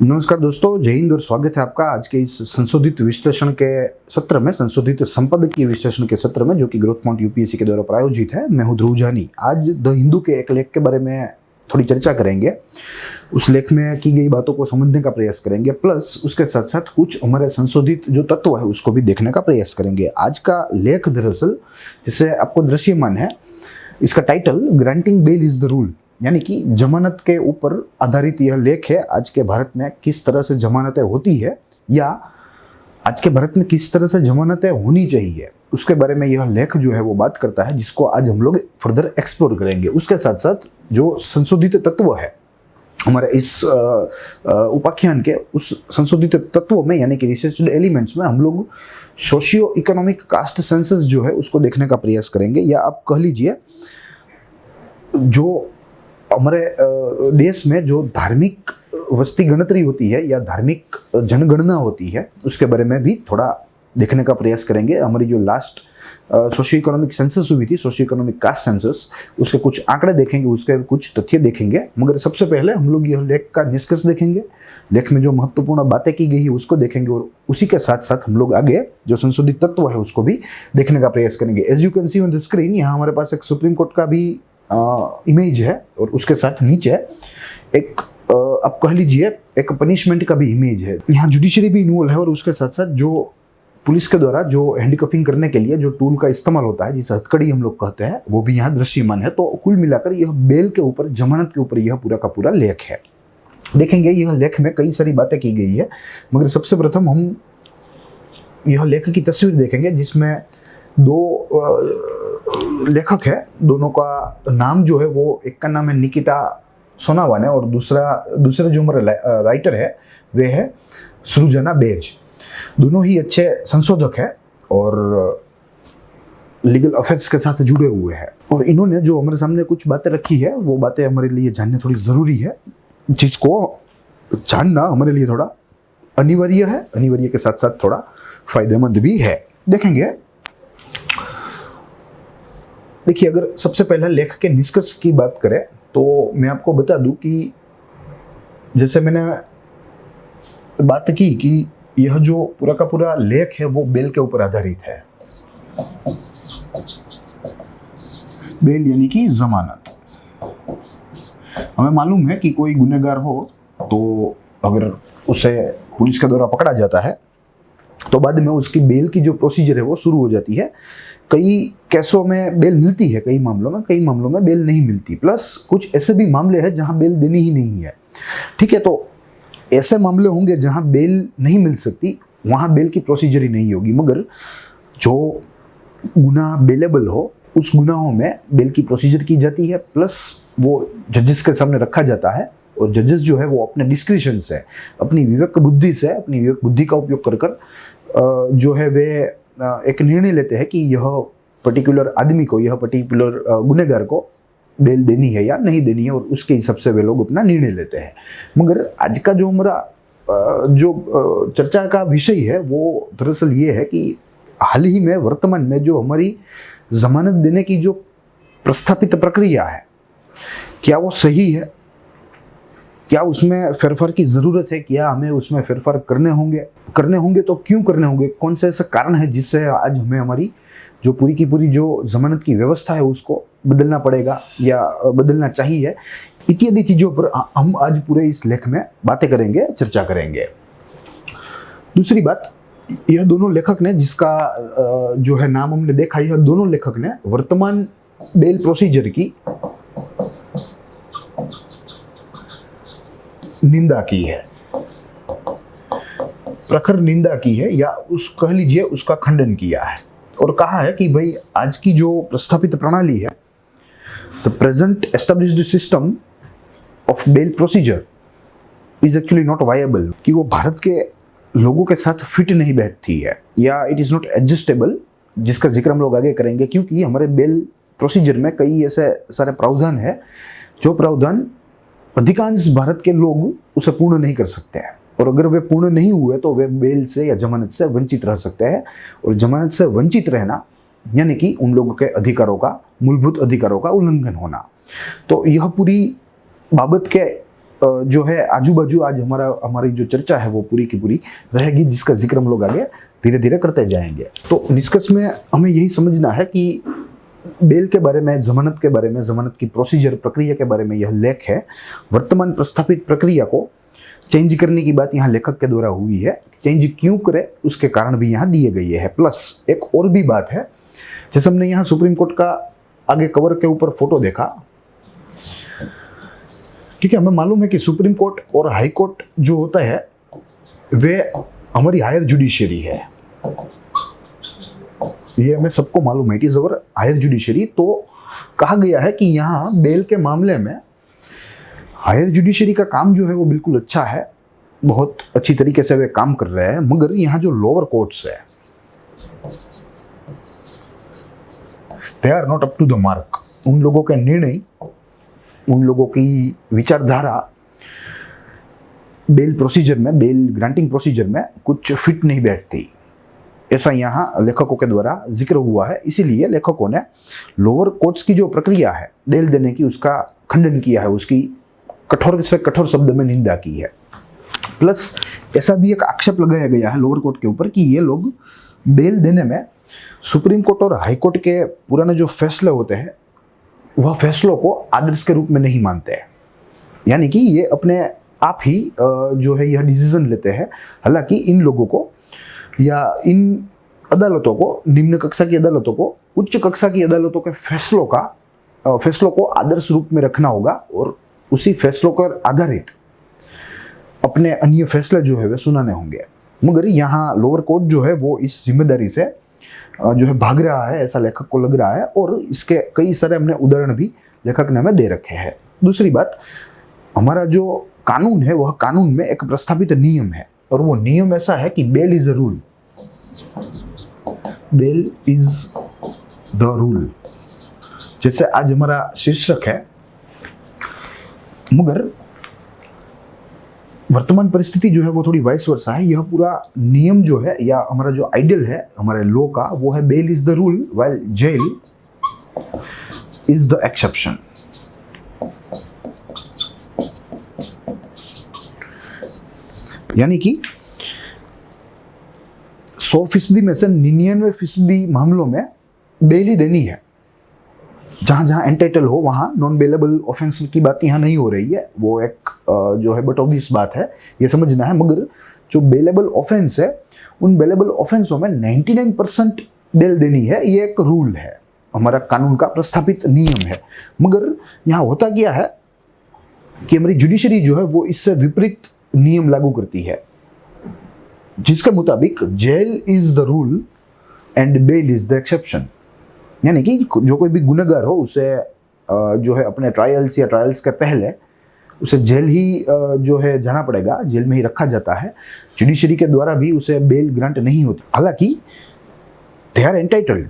नमस्कार दोस्तों, जय हिंद और स्वागत है आपका आज के इस संशोधित विश्लेषण के सत्र में, संशोधित संपादकीय विश्लेषण के सत्र में, जो कि ग्रोथ माउंट यूपीएससी के द्वारा प्रायोजित है। मैं हूं ध्रुव जानी। आज द हिंदू के एक लेख के बारे में थोड़ी चर्चा करेंगे, उस लेख में की गई बातों को समझने का प्रयास करेंगे, प्लस उसके साथ साथ कुछ हमारे संशोधित जो तत्व है उसको भी देखने का प्रयास करेंगे। आज का लेख दरअसल, जिसे आपको दृश्यमान है, इसका title granting bail is the rule, यानी कि जमानत के ऊपर आधारित यह लेख है। आज के भारत में किस तरह से जमानतें होती है, या आज के भारत में किस तरह से जमानतें होनी चाहिए, उसके बारे में यह लेख जो है वो बात करता है, जिसको आज हम लोग फर्दर एक्सप्लोर करेंगे। उसके साथ साथ जो संशोधित तत्व है हमारे इस उपाख्यान के, उस संशोधित तत्वों में यानी कि रिसर्च्ड एलिमेंट्स में हम लोग सोशियो इकोनॉमिक कास्ट सेंसस जो है उसको देखने का प्रयास करेंगे, या आप कह लीजिए जो हमारे देश में जो धार्मिक वस्ती गणतरी होती है या धार्मिक जनगणना होती है, उसके बारे में भी थोड़ा देखने का प्रयास करेंगे। हमारी जो लास्ट सोशियो इकोनॉमिक सेंसस हुई थी, सोशियो इकोनॉमिक कास्ट सेंसस, उसके कुछ आंकड़े देखेंगे, उसके कुछ तथ्य देखेंगे। मगर सबसे पहले हम लोग यह लेख का निष्कर्ष देखेंगे, लेख में जो महत्वपूर्ण बातें की गई है उसको देखेंगे, और उसी के साथ साथ हम लोग आगे जो संशोधित तत्व है उसको भी देखने का प्रयास करेंगे। As you can see on the screen, यहाँ हमारे पास एक सुप्रीम कोर्ट का भी इमेज है, और उसके साथ नीचे एक आप कह लीजिए एक पनिशमेंट का भी इमेज है। यहाँ जुडिशरी भी इन्वॉल्व है, और उसके साथ साथ जो पुलिस के द्वारा जो हैंडकफिंग करने के लिए जो टूल का इस्तेमाल होता है, जिसे हथकड़ी हम लोग कहते हैं, वो भी यहाँ दृश्यमान है। तो कुल मिलाकर यह बेल के ऊपर, जमानत के ऊपर यह पूरा का पूरा लेख है। देखेंगे यह लेख में कई सारी बातें की गई है, मगर सबसे प्रथम हम यह लेख की तस्वीर देखेंगे, जिसमें दो लेखक है। दोनों का नाम जो है वो, एक का नाम है निकिता सोनावाने, और दूसरा जो हमारे राइटर है वे है सृजना बेज। दोनों ही अच्छे संशोधक हैं और लीगल अफेयर्स के साथ जुड़े हुए हैं, और इन्होंने जो हमारे सामने कुछ बातें रखी है, वो बातें हमारे लिए जानने थोड़ी ज़रूरी है, जिसको जानना हमारे लिए थोड़ा अनिवार्य है। अनिवार्य के साथ साथ थोड़ा फायदेमंद भी है। देखेंगे, देखिए, अगर सबसे पहले लेख के निष्कर्ष की बात करें तो मैं आपको बता दूं कि जैसे मैंने बात की कि यह जो पूरा का पूरा लेख है वो बेल के ऊपर आधारित है। बेल यानी कि जमानत। हमें मालूम है कि कोई गुनहगार हो तो अगर उसे पुलिस के द्वारा पकड़ा जाता है तो बाद में उसकी बेल की जो प्रोसीजर है वो शुरू हो जाती है। कई केसों में बेल मिलती है, कई मामलों में बेल नहीं मिलती, प्लस कुछ ऐसे भी मामले हैं जहां बेल देनी ही नहीं है। ठीक है, तो ऐसे मामले होंगे जहां बेल नहीं मिल सकती, वहां बेल की प्रोसीजर ही नहीं होगी। मगर जो गुनाह बेलेबल हो, उस गुनाहों में बेल की प्रोसीजर की जाती है, प्लस वो जजेस के सामने रखा जाता है, और जजेस जो है वो अपने डिस्क्रिशन से, अपनी विवेक बुद्धि का उपयोग कर कर जो है वे एक निर्णय लेते हैं कि यह पर्टिकुलर आदमी को, यह पर्टिकुलर गुनहगार को बेल देनी है या नहीं देनी है, और उसके हिसाब से वे लोग अपना निर्णय लेते हैं। मगर आज का जो हमारा जो चर्चा का विषय है वो दरअसल ये है कि हाल ही में, वर्तमान में जो हमारी जमानत देने की जो प्रस्थापित प्रक्रिया है, क्या वो सही है, क्या उसमें फेरफार की ज़रूरत है, क्या हमें उसमें फेरफार करने होंगे तो क्यों करने होंगे, कौन से ऐसा कारण है जिससे आज हमें हमारी जो पूरी की पूरी जो जमानत की व्यवस्था है उसको बदलना पड़ेगा या बदलना चाहिए, इत्यादि चीज़ों पर हम आज पूरे इस लेख में बातें करेंगे, चर्चा करेंगे। दूसरी बात, यह दोनों लेखक ने, जिसका जो है नाम हमने देखा, यह दोनों लेखक ने वर्तमान बेल प्रोसीजर की निंदा की है, प्रखर निंदा की है, या उस कह लीजिए उसका खंडन किया है, और कहा है कि भाई आज की जो प्रस्तावित प्रणाली है, the present established system of bail procedure is actually not viable, कि वो भारत के लोगों के साथ फिट नहीं बैठती है, या इट इज नॉट एडजस्टेबल, जिसका जिक्र हम लोग आगे करेंगे, क्योंकि हमारे बेल प्रोसीजर में कई ऐसे सारे प्रावधान है जो प्रावधान अधिकांश भारत के लोग उसे पूर्ण नहीं कर सकते हैं, और अगर वे पूर्ण नहीं हुए तो वे बेल से या जमानत से वंचित रह सकते हैं, और जमानत से वंचित रहना यानी कि उन लोगों के अधिकारों का, मूलभूत अधिकारों का उल्लंघन होना। तो यह पूरी बाबत के जो है आजू बाजू आज हमारी जो चर्चा है वो पूरी की पूरी रहेगी, जिसका जिक्र हम लोग आगे धीरे धीरे करते जाएंगे। तो निष्कर्ष में हमें यही समझना है कि बेल के बारे में, जमानत के बारे में, जमानत की प्रोसीजर प्रक्रिया के बारे में यह लेख है। वर्तमान प्रस्थापित प्रक्रिया को चेंज करने की बात यहाँ लेखक के द्वारा हुई है। चेंज क्यों करे उसके कारण भी यहाँ दिए गए हैं। प्लस एक और भी बात है, जैसे हमने यहाँ सुप्रीम कोर्ट का आगे कवर के ऊपर फोटो देखा, ठीक है, हमें मालूम है कि सुप्रीम कोर्ट और हाई कोर्ट जो होता है वे हमारी हायर जुडिशियरी है, ये हमें सबको मालूम है, it is our higher judiciary. तो कहा गया है कि यहाँ बेल के मामले में हायर जुडिशियरी का काम जो है वो बिल्कुल अच्छा है, बहुत अच्छी तरीके से वे काम कर रहे हैं, मगर यहाँ जो लोअर कोर्ट्स है they are not up to the mark. उन लोगों के निर्णय, उन लोगों की विचारधारा बेल प्रोसीजर में, बेल ग्रांटिंग प्रोसीजर में कुछ फिट नहीं बैठती, ऐसा यहाँ लेखकों के द्वारा जिक्र हुआ है। इसीलिए लेखकों ने लोअर कोर्ट्स की जो प्रक्रिया है बेल देने की, उसका खंडन किया है, उसकी कठोर से कठोर शब्द में निंदा की है। प्लस ऐसा भी एक आक्षेप लगाया गया है लोअर कोर्ट के ऊपर कि ये लोग बेल देने में सुप्रीम कोर्ट और हाई कोर्ट के पुराने जो फैसले होते हैं वह फैसलों को आदर्श के रूप में नहीं मानते हैं, यानी कि ये अपने आप ही जो है यह डिसीजन लेते हैं। हालांकि इन लोगों को या इन अदालतों को, निम्न कक्षा की अदालतों को उच्च कक्षा की अदालतों के फैसलों को आदर्श रूप में रखना होगा और उसी फैसलों पर आधारित अपने अन्य फैसले जो है वे सुनाने होंगे। मगर यहाँ लोअर कोर्ट जो है वो इस जिम्मेदारी से जो है भाग रहा है, ऐसा लेखक को लग रहा है, और इसके कई सारे हमने उदाहरण भी लेखक ने हमें दे रखे हैं। दूसरी बात, हमारा जो कानून है वह कानून में एक प्रस्तावित नियम है, और वो नियम ऐसा है कि bail is a rule, bail is the rule, जैसे आज हमारा शीर्षक है। मगर वर्तमान परिस्थिति जो है वो थोड़ी वाइस वर्सा है। यह पूरा नियम जो है या हमारा जो आइडियल है हमारे लॉ का वो है bail is the rule while jail is the exception. यानी कि 100% में से 99% मामलों में बेल ही देनी है। जहां जहां एंटाइटल हो वहां नॉन बेलेबल ऑफेंस की बात यहाँ नहीं हो रही है, वो एक जो है बट ऑब्वियस बात है, ये समझना है। मगर जो बेलेबल ऑफेंस है उन बेलेबल ऑफेंसों में 99% बेल देनी है, ये एक रूल है, हमारा कानून का प्रस्थापित नियम है। मगर यहाँ होता क्या है कि हमारी जुडिशरी जो है वो इससे विपरीत नियम लागू करती है, जिसके मुताबिक jail is the rule and bail is the exception. यानी कि जो कोई भी गुनहगार हो उसे जो है अपने ट्रायल्स या ट्रायल्स के पहले उसे जेल ही जो है जाना पड़ेगा, जेल में ही रखा जाता है। जुडिशरी के द्वारा भी उसे बेल ग्रांट नहीं होती। हालांकि they are entitled,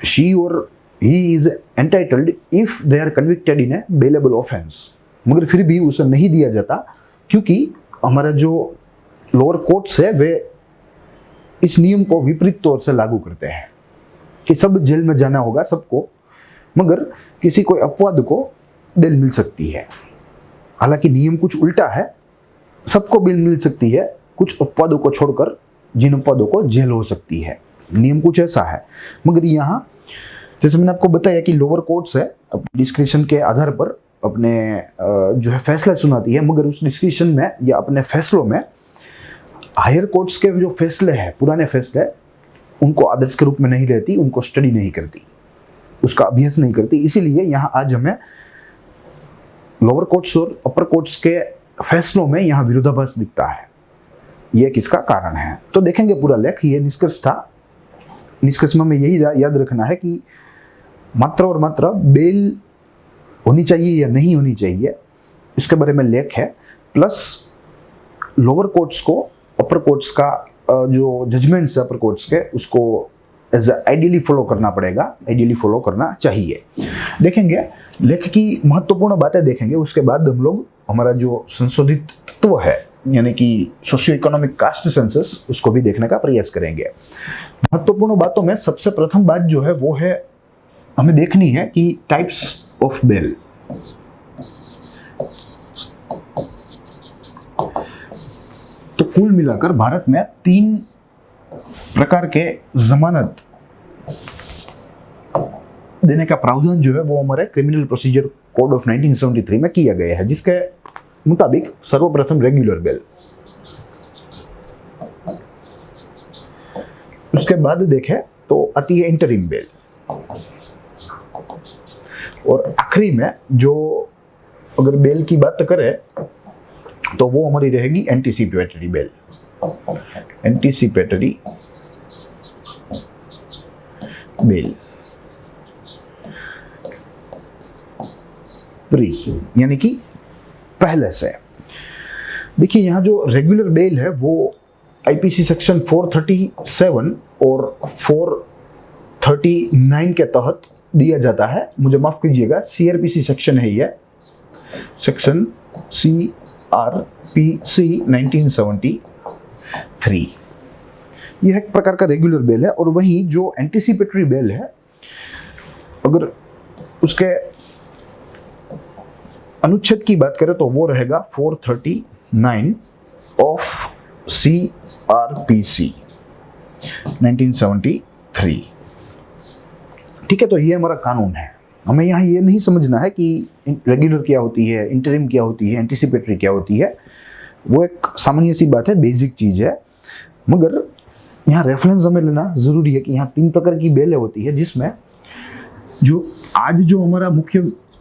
she or he is entitled if they are convicted in a bailable offence, मगर फिर भी उसे नहीं दिया जाता क्योंकि हमारा जो लोअर कोर्ट्स है वे इस नियम को विपरीत तौर से लागू करते हैं कि सब जेल में जाना होगा सबको, मगर किसी कोई अपवाद को बेल मिल सकती है। हालांकि नियम कुछ उल्टा है, सबको बेल मिल सकती है, कुछ अपवादों को छोड़कर जिन अपवादों को जेल हो सकती है, नियम कुछ ऐसा है। मगर यहाँ जैसे मैंने आपको बताया कि लोअर कोर्ट्स है अपने डिस्क्रिप्शन के आधार पर अपने जो है फैसला सुनाती है, मगर उस डिस्क्रिप्शन में या अपने फैसलों में हायर कोर्ट्स के जो फैसले हैं, पुराने फैसले, उनको आदर्श के रूप में नहीं लेती, उनको स्टडी नहीं करती, उसका अभ्यास नहीं करती। इसीलिए यहाँ आज हमें लोअर कोर्ट्स और अपर कोर्ट्स के फैसलों में यहाँ विरोधाभास दिखता है। ये किसका कारण है तो देखेंगे पूरा लेख। ये निष्कर्ष था, निष्कर्ष में हमें यही याद रखना है कि मात्र और मात्र बेल होनी चाहिए या नहीं होनी चाहिए, इसके बारे में लेख है। प्लस लोअर कोर्ट्स को अपर कोर्ट्स का जो जजमेंट्स है अपर कोर्ट्स के, उसको एज आइडियली फॉलो करना पड़ेगा, आइडियली फॉलो करना चाहिए। देखेंगे लेख की महत्वपूर्ण बातें देखेंगे, उसके बाद हम लोग हमारा जो संशोधित तत्व है यानी कि सोशियो इकोनॉमिक कास्ट सेंसस, उसको भी देखने का प्रयास करेंगे। महत्वपूर्ण बातों में सबसे प्रथम बात जो है वो है हमें देखनी है कि टाइप्स ऑफ बेल। कुल मिलाकर भारत में 3 प्रकार के जमानत देने का प्रावधान जो है वो हमारे क्रिमिनल प्रोसीजर कोड ऑफ 1973 में किया गया है, जिसके मुताबिक सर्वप्रथम रेगुलर बेल, उसके बाद देखें तो आती है इंटरिम बेल, और आखिरी में जो अगर बेल की बात करें तो वो हमारी रहेगी anticipatory bail. Anticipatory bail pre यानी कि पहले से। देखिए यहाँ जो रेगुलर बेल है वो आईपीसी सेक्शन 437 और 439 के तहत दिया जाता है। मुझे माफ कीजिएगा, सीआरपीसी सेक्शन है ये, सेक्शन सीआरपीसी 1973। यह एक प्रकार का रेगुलर बेल है। और वहीं जो एंटीसिपेटरी बेल है, अगर उसके अनुच्छेद की बात करें तो वो रहेगा 439 ऑफ सीआरपीसी 1973। ठीक है, तो ये हमारा कानून है। हमें यहाँ ये नहीं समझना है कि रेगुलर क्या होती है, इंटरिम क्या होती है, एंटीसिपेटरी क्या होती है। वो एक सामान्य सी बात है, बेसिक चीज़ है। मगर यहाँ रेफरेंस हमें लेना ज़रूरी है कि यहाँ 3 प्रकार की बेलें होती है, जिसमें जो आज जो हमारा मुख्य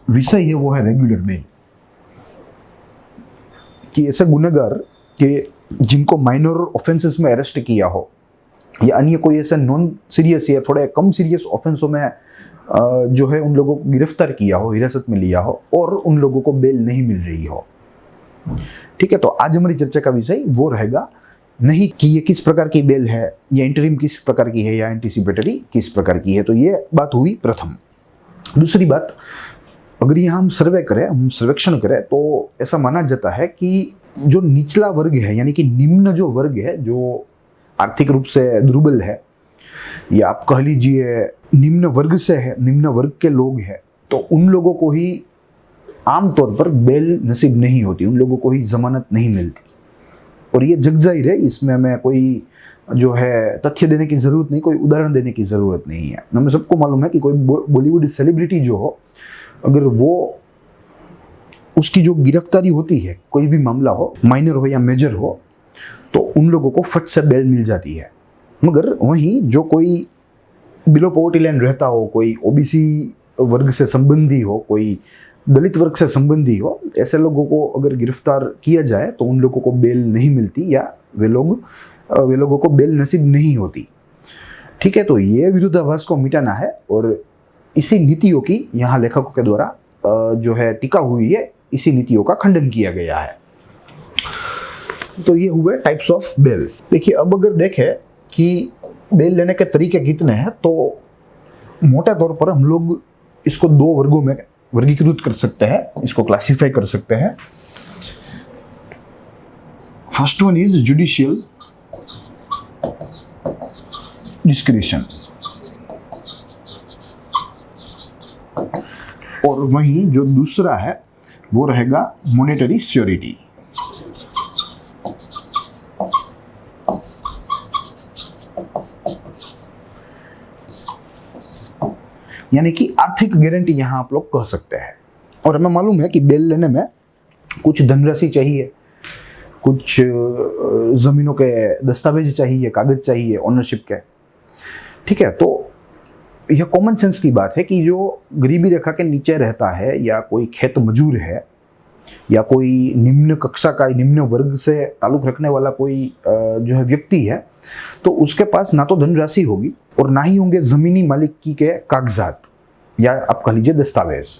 विषय है वो है रेगुलर बेल। कि ऐसे गुनहगार के जिनको माइनर ऑफेंसेस में अरेस्ट किया हो या अन्य कोई ऐसे नॉन सीरियस या थोड़े कम सीरियस ऑफेंसों में जो है उन लोगों को गिरफ्तार किया हो, हिरासत में लिया हो और उन लोगों को बेल नहीं मिल रही हो। ठीक है, तो आज हमारी चर्चा का विषय वो रहेगा, नहीं कि ये किस प्रकार की बेल है, या इंटरिम किस प्रकार की है, या एंटीसिपेटरी किस प्रकार की है। तो ये बात हुई प्रथम। दूसरी बात, अगर ये हम सर्वेक्षण करें तो ऐसा माना जाता है कि जो निचला वर्ग है, यानी कि निम्न जो वर्ग है, जो आर्थिक रूप से दुर्बल है, या आप कह लीजिए निम्न वर्ग से है, निम्न वर्ग के लोग हैं, तो उन लोगों को ही आमतौर पर बेल नसीब नहीं होती, उन लोगों को ही जमानत नहीं मिलती। और ये जग जाहिर है, इसमें हमें कोई जो है तथ्य देने की जरूरत नहीं, कोई उदाहरण देने की जरूरत नहीं है। हमें सबको मालूम है कि कोई बॉलीवुड सेलिब्रिटी जो हो, अगर वो उसकी जो गिरफ्तारी होती है, कोई भी मामला हो, माइनर हो या मेजर हो, तो उन लोगों को फट से बेल मिल जाती है। मगर वहीं जो कोई बिलो पॉवर्टी लाइन रहता हो, कोई ओबीसी वर्ग से संबंधी हो, कोई दलित वर्ग से संबंधी हो, ऐसे लोगों को अगर गिरफ्तार किया जाए तो उन लोगों को बेल नहीं मिलती, या वे लोगों को बेल नसीब नहीं होती। ठीक है, तो ये विरोधाभास को मिटाना है, और इसी नीतियों की यहाँ लेखकों के द्वारा जो है टीका हुई है, इसी नीतियों का खंडन किया गया है। तो ये हुए टाइप्स ऑफ बेल। देखिए, अब अगर देखें कि बेल लेने के तरीके कितने हैं, तो मोटे तौर पर हम लोग इसको 2 वर्गों में वर्गीकृत कर सकते हैं, इसको क्लासिफाई कर सकते हैं। First one is judicial discretion, और वहीं जो दूसरा है वो रहेगा मॉनेटरी श्योरिटी। यानी कि आर्थिक गारंटी यहां आप लोग कह सकते हैं। और हमें मालूम है कि बेल लेने में कुछ धनराशि चाहिए, कुछ जमीनों के दस्तावेज चाहिए, कागज चाहिए ओनरशिप के। ठीक है, तो यह कॉमन सेंस की बात है कि जो गरीबी रेखा के नीचे रहता है, या कोई खेत मजूर है, या कोई निम्न कक्षा का, निम्न वर्ग से ताल्लुक रखने वाला कोई जो है व्यक्ति है, तो उसके पास ना तो धनराशि होगी और ना ही होंगे जमीनी मालिकी के कागजात, या आप कह लीजिए दस्तावेज।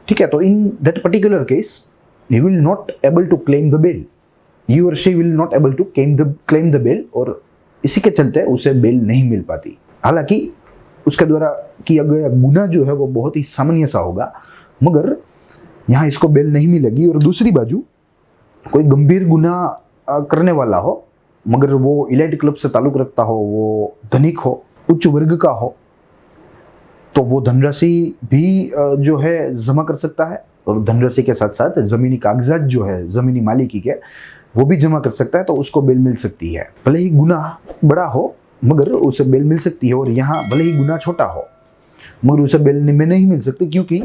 ठीक है, तो in that particular case he will not able to claim the bail, he or she will not able to claim the bail, और इसी के चलते उसे बेल नहीं मिल पाती। हालांकि उसके द्वारा किया गया गुनाह जो है वो बहुत ही सामान्य सा होगा, मगर यहाँ इसको बेल नहीं मिलेगी। और दूसरी बाजू कोई गंभीर गुनाह करने वाला हो, मगर वो इलाइट क्लब से ताल्लुक रखता हो, वो धनिक हो, उच्च वर्ग का हो, तो वो धनराशि भी जो है जमा कर सकता है, और धनराशि के साथ साथ जमीनी कागजात जो है जमीनी मालिकी के वो भी जमा कर सकता है, तो उसको बेल मिल सकती है। भले ही गुनाह बड़ा हो मगर उसे बेल मिल सकती है, और यहाँ भले ही गुनाह छोटा हो मगर उसे बेल में नहीं मिल सकती, क्योंकि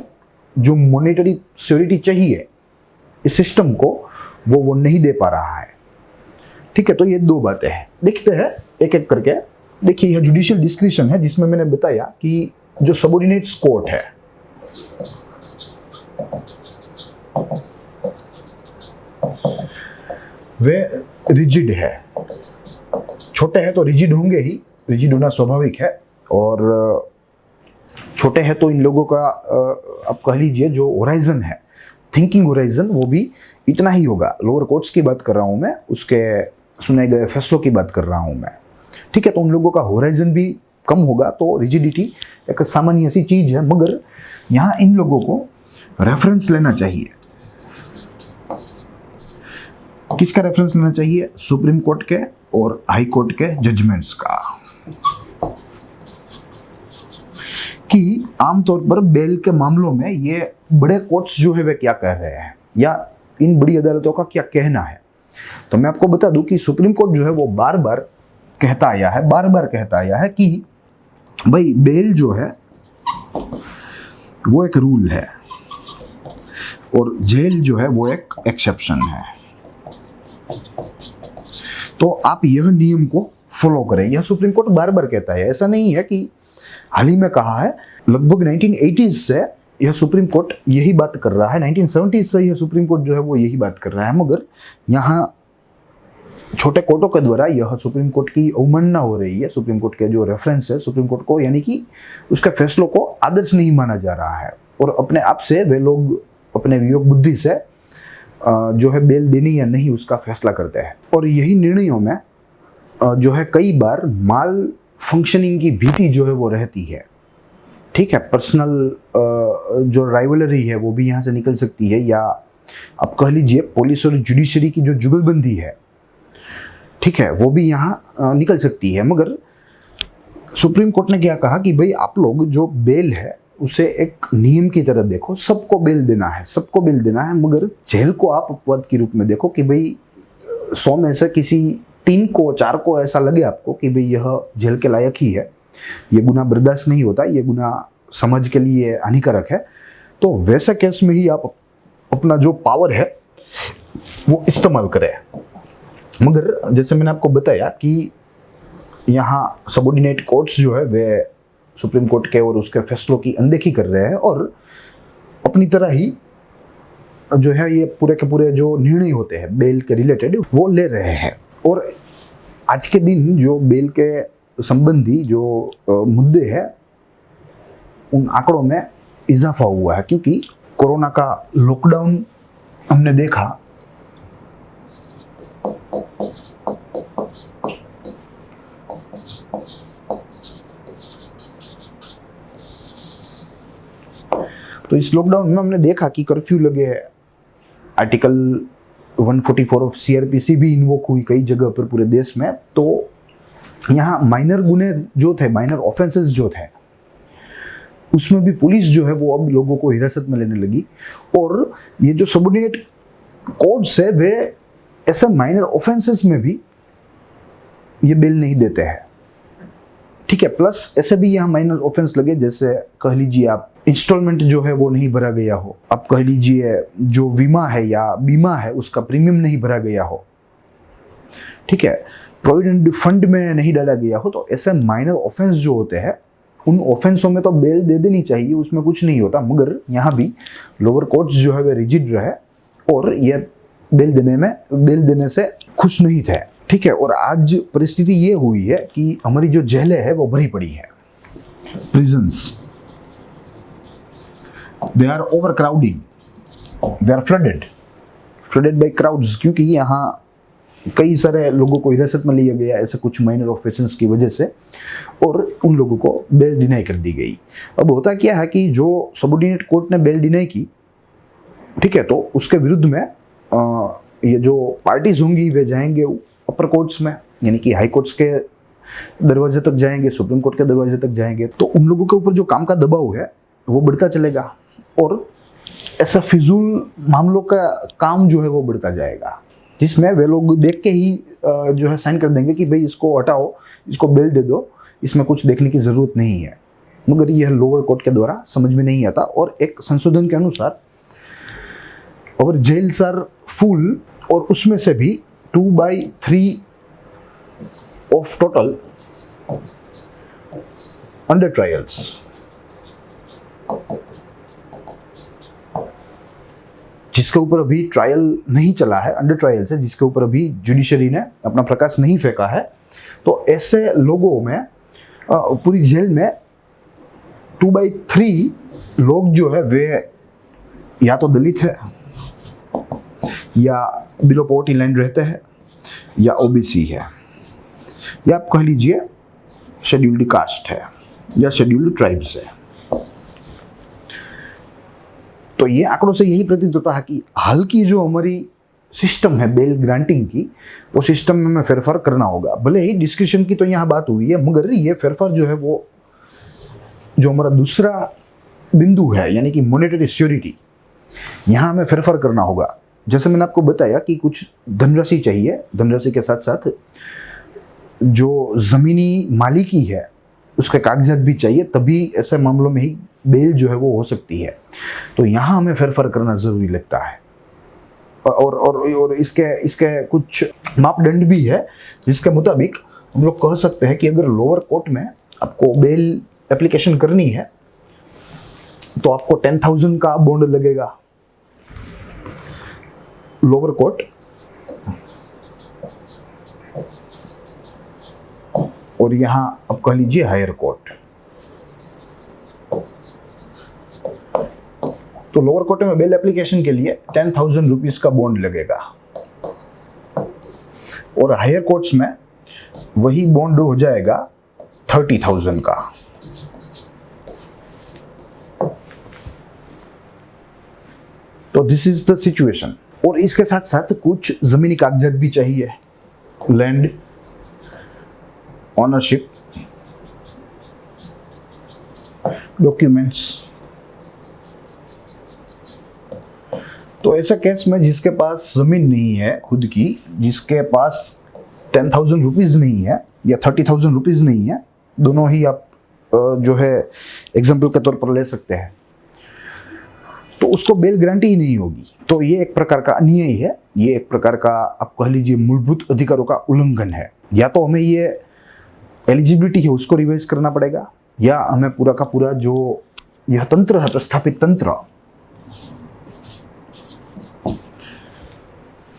जो मॉनेटरी सिक्योरिटी चाहिए इस सिस्टम को वो नहीं दे पा रहा है। ठीक है, तो ये दो बातें हैं। देखते हैं एक एक करके। देखिए, यह जुडिशियल डिस्क्रिशन है, जिसमें मैंने बताया कि जो सबऑर्डिनेट्स कोर्ट है, वे रिजिड है। छोटे हैं तो रिजिड होंगे ही, रिजिड होना स्वाभाविक है। और छोटे हैं तो इन लोगों का आप कह लीजिए जो होराइजन है, थिंकिंग होराइजन, वो भी इतना ही होगा। लोअर कोर्ट्स की बात कर रहा हूँ मैं, उसके सुने गए फैसलों की बात कर रहा हूँ मैं। ठीक है, तो उन लोगों का होराइजन भी कम होगा, तो रिजिडिटी एक सामान्य सी चीज है। मगर यहाँ इन लोगों को रेफरेंस लेना चाहिए। किसका रेफरेंस लेना चाहिए? सुप्रीम कोर्ट के और हाई कोर्ट के जजमेंट्स का, कि आमतौर पर बेल के मामलों में ये बड़े कोर्ट्स जो है वे क्या कह रहे हैं, या इन बड़ी अदालतों का क्या कहना है। तो मैं आपको बता दूं कि सुप्रीम कोर्ट जो है वो बार बार कहता आया है कि भाई बेल जो है वो एक रूल है और जेल जो है वो एक एक्सेप्शन है। तो आप यह नियम को फॉलो करें, यह सुप्रीम कोर्ट बार बार कहता है। ऐसा नहीं है कि हाल ही में कहा है, लगभग 1980s से यह सुप्रीम कोर्ट यही बात कर रहा है, 1970s से यह सुप्रीम कोर्ट जो है वो यही बात कर रहा है। मगर यहाँ छोटे कोर्टों के द्वारा यह सुप्रीम कोर्ट की अवमानना हो रही है। सुप्रीम कोर्ट के जो रेफरेंस है सुप्रीम कोर्ट को, यानी कि उसके फैसलों को आदर्श नहीं माना जा रहा है, और अपने आप से वे लोग अपने विवेक बुद्धि से जो है बेल देनी या नहीं उसका फैसला करते हैं। और यही निर्णयों में जो है कई बार माल फंक्शनिंग की भीति जो है वो रहती है। ठीक है, पर्सनल जो राइवलरी है वो भी यहाँ से निकल सकती है, या आप कह लीजिए पुलिस और जुडिशरी की जो जुगलबंदी है, ठीक है, वो भी यहाँ निकल सकती है। मगर सुप्रीम कोर्ट ने क्या कहा कि भाई आप लोग जो बेल है उसे एक नियम की तरह देखो, सबको बेल देना है, मगर जेल को आप अपवाद के रूप में देखो कि भाई 100 में से किसी 3 को 4 को ऐसा लगे आपको कि भाई यह जेल के लायक ही है, ये गुनाह बर्दाश्त नहीं होता, ये गुनाह समाज के लिए हानिकारक है, तो वैसे केस में ही आप अपना जो पावर है वो इस्तेमाल करें। मगर जैसे मैंने आपको बताया कि यहाँ सबऑर्डिनेट कोर्ट्स जो है वे सुप्रीम कोर्ट के और उसके फैसलों की अनदेखी कर रहे हैं, और अपनी तरह ही जो है ये पूरे के पूरे जो निर्णय होते हैं बेल के रिलेटेड वो ले रहे हैं। और आज के दिन जो बेल के संबंधी जो मुद्दे हैं उन आंकड़ों में इजाफा हुआ है, क्योंकि कोरोना का लॉकडाउन हमने देखा, तो इस लॉकडाउन में हमने देखा कि कर्फ्यू लगे, आर्टिकल 144 ऑफ सीआरपीसी भी इन्वोक हुई कई जगह पर पूरे देश में। तो यहाँ माइनर गुने जो थे, माइनर ऑफेंसेस जो थे, उसमें भी पुलिस जो है वो अब लोगों को हिरासत में लेने लगी, और ये जो सबऑर्डिनेट कोर्ट्स है वे ऐसे माइनर ऑफेंसेस में भी ये बेल नहीं देते हैं। ठीक है, प्लस ऐसे भी यहाँ माइनर ऑफेंस लगे, जैसे कह लीजिए आप इंस्टॉलमेंट जो है वो नहीं भरा गया हो, आप कह लीजिए जो बीमा है या बीमा है उसका प्रीमियम नहीं भरा गया हो, ठीक है, प्रोविडेंट फंड में नहीं डाला गया हो, तो ऐसे माइनर ऑफेंस जो होते हैं उन ऑफेंसों में तो बेल दे देनी चाहिए, उसमें कुछ नहीं होता। मगर यहाँ भी लोअर कोर्ट्स जो है वे रिजिड रहे और ये बेल देने से खुश नहीं थे। ठीक है, और आज परिस्थिति ये हुई है कि हमारी जो जेलें हैं वो भरी पड़ी है, prisons they are overcrowding, they are flooded by crowds, क्योंकि यहाँ कई सारे लोगों को हिरासत में लिया गया ऐसे कुछ माइनर ऑफेंसेस की वजह से, और उन लोगों को बेल डिनाई कर दी गई। अब होता क्या है कि जो सबऑर्डिनेट कोर्ट ने बेल डिनाई की, ठीक है, तो उसके विरुद्ध में ये जो पार्टीज होंगी वे जाएंगे अपर कोर्ट्स में, यानी कि हाई कोर्ट्स के दरवाजे तक जाएंगे, सुप्रीम कोर्ट के दरवाजे तक जाएंगे, तो उन लोगों के ऊपर जो काम का दबाव है वो बढ़ता चलेगा, और ऐसा फिजूल मामलों का काम जो है वो बढ़ता जाएगा। जिसमें वे लोग देख के ही जो है साइन कर देंगे कि भाई इसको हटाओ, इसको बेल दे दो, इसमें कुछ देखने की ज़रूरत नहीं है। मगर यह लोअर कोर्ट के द्वारा समझ में नहीं आता। और एक संशोधन के अनुसार अगर जेल्स आर फुल और उसमें से भी 2/3 ऑफ टोटल अंडर ट्रायल्स, जिसके ऊपर अभी ट्रायल नहीं चला है, अंडर ट्रायल से, जिसके ऊपर अभी जुडिशरी ने अपना प्रकाश नहीं फेंका है, तो ऐसे लोगों में पूरी जेल में 2/3 लोग जो है वे या तो दलित है, या बिलो पॉवर्टी लाइन रहते हैं, या ओबीसी है, या आप कह लीजिए शेड्यूल्ड कास्ट है, या शेड्यूल्ड ट्राइब्स है। तो ये आंकड़ों से यही प्रतीत होता है कि हाल की जो हमारी सिस्टम है बेल ग्रांटिंग की, वो सिस्टम में हमें फेरफार करना होगा। भले ही डिस्क्रिप्शन की तो यहाँ बात हुई है, मगर ये फेरफार जो है वो जो हमारा दूसरा बिंदु है, यानी कि मॉनेटरी सिक्योरिटी, यहाँ हमें फेरफार करना होगा। जैसे मैंने आपको बताया कि कुछ धनराशि चाहिए, धनराशि के साथ साथ जो ज़मीनी मालिकी है उसके कागजात भी चाहिए, तभी ऐसे मामलों में ही बेल जो है वो हो सकती है। तो यहाँ हमें फेरफार करना ज़रूरी लगता है। और इसके कुछ मापदंड भी है, जिसके मुताबिक हम लोग कह सकते हैं कि अगर लोअर कोर्ट में आपको बेल एप्लीकेशन करनी है तो आपको 10,000 का बॉन्ड लगेगा लोअर कोर्ट, और यहाँ आप कह लीजिए हायर कोर्ट। तो लोअर कोर्ट में बेल एप्लीकेशन के लिए 10,000 रुपीज का बॉन्ड लगेगा, और हायर कोर्ट्स में वही बॉन्ड हो जाएगा 30,000 का। तो दिस इज द सिचुएशन। और इसके साथ साथ कुछ जमीनी कागजात भी चाहिए, लैंड ओनरशिप डॉक्यूमेंट्स। तो ऐसा केस में जिसके पास जमीन नहीं है खुद की, जिसके पास 10,000 रुपीज नहीं है या 30,000 रुपीज नहीं है, दोनों ही आप जो है एग्जाम्पल के तौर पर ले सकते हैं, तो उसको बेल गारंटी ही नहीं होगी। तो ये एक प्रकार का अन्याय है, ये एक प्रकार का आप कह लीजिए मूलभूत अधिकारों का उल्लंघन है। या तो हमें ये एलिजिबिलिटी है उसको रिवाइज करना पड़ेगा, या हमें पूरा का पूरा जो यह तंत्र है, प्रस्थापित तंत्र,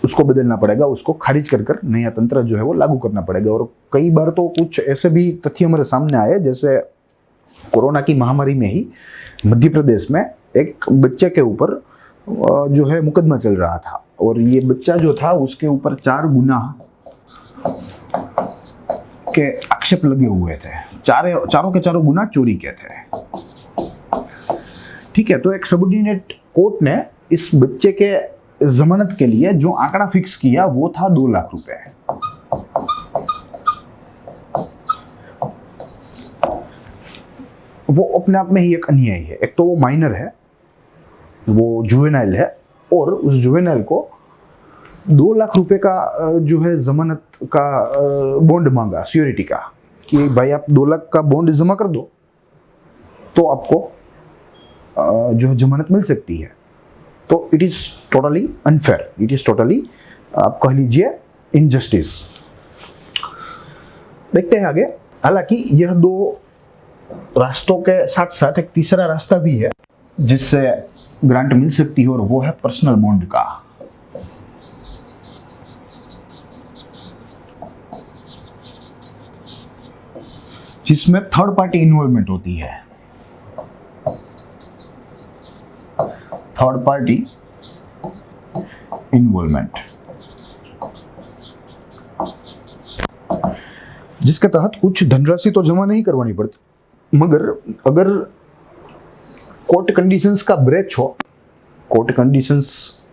उसको बदलना पड़ेगा, उसको खारिज कर कर नया तंत्र जो है वो लागू करना पड़ेगा। और कई बार तो कुछ ऐसे भी तथ्य हमारे सामने आए, जैसे कोरोना की महामारी में ही मध्य प्रदेश में एक बच्चे के ऊपर जो है मुकदमा चल रहा था, और ये बच्चा जो था उसके ऊपर 4 गुना के आक्षेप लगे हुए थे, चारों के चारों गुना चोरी के थे। ठीक है, तो एक सबऑर्डिनेट कोर्ट ने इस बच्चे के जमानत के लिए जो आंकड़ा फिक्स किया वो था 2 लाख रुपए। वो अपने आप में ही एक अन्याय है। एक तो वो माइनर है, वो जुवेनाइल है, और उस जुवेनाइल को 2 लाख रुपए का जो है जमानत का बॉन्ड मांगा, सिक्योरिटी का, कि भाई आप 2 लाख का बॉन्ड जमा कर दो तो आपको जो है जमानत मिल सकती है। तो it is totally unfair, it is totally आप कह लीजिए इनजस्टिस। देखते हैं आगे। हालांकि यह 2 रास्तों के साथ साथ एक तीसरा रास्ता भी है जिससे ग्रांट मिल सकती है, और वो है पर्सनल बॉन्ड का। जिसमें थर्ड पार्टी इन्वॉल्वमेंट होती है। थर्ड पार्टी इन्वॉल्वमेंट, जिसके तहत कुछ धनराशि तो जमा नहीं करवानी पड़ती, मगर अगर कोर्ट कंडीशंस का ब्रेच हो, कोर्ट कंडीशंस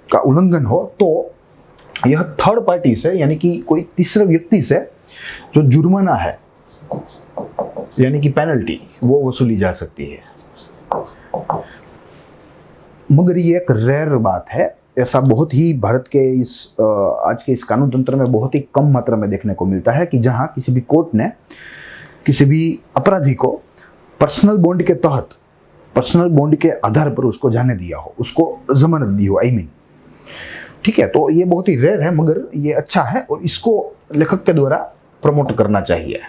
का उल्लंघन हो, तो यह थर्ड पार्टी से, यानी कि कोई तीसरे व्यक्ति से जो जुर्माना है, यानी कि पेनल्टी, वो वसूली जा सकती है। मगर ये एक रेयर बात है, ऐसा बहुत ही भारत के इस आज के इस कानून तंत्र में बहुत ही कम मात्रा में देखने को मिलता है कि जहां किसी भी कोर्ट ने किसी भी अपराधी को पर्सनल बॉन्ड के तहत, पर्सनल बॉन्ड के आधार पर उसको जाने दिया हो, उसको जमानत दी हो, ठीक है। तो ये बहुत ही रेयर है, मगर ये अच्छा है और इसको लेखक के द्वारा प्रमोट करना चाहिए।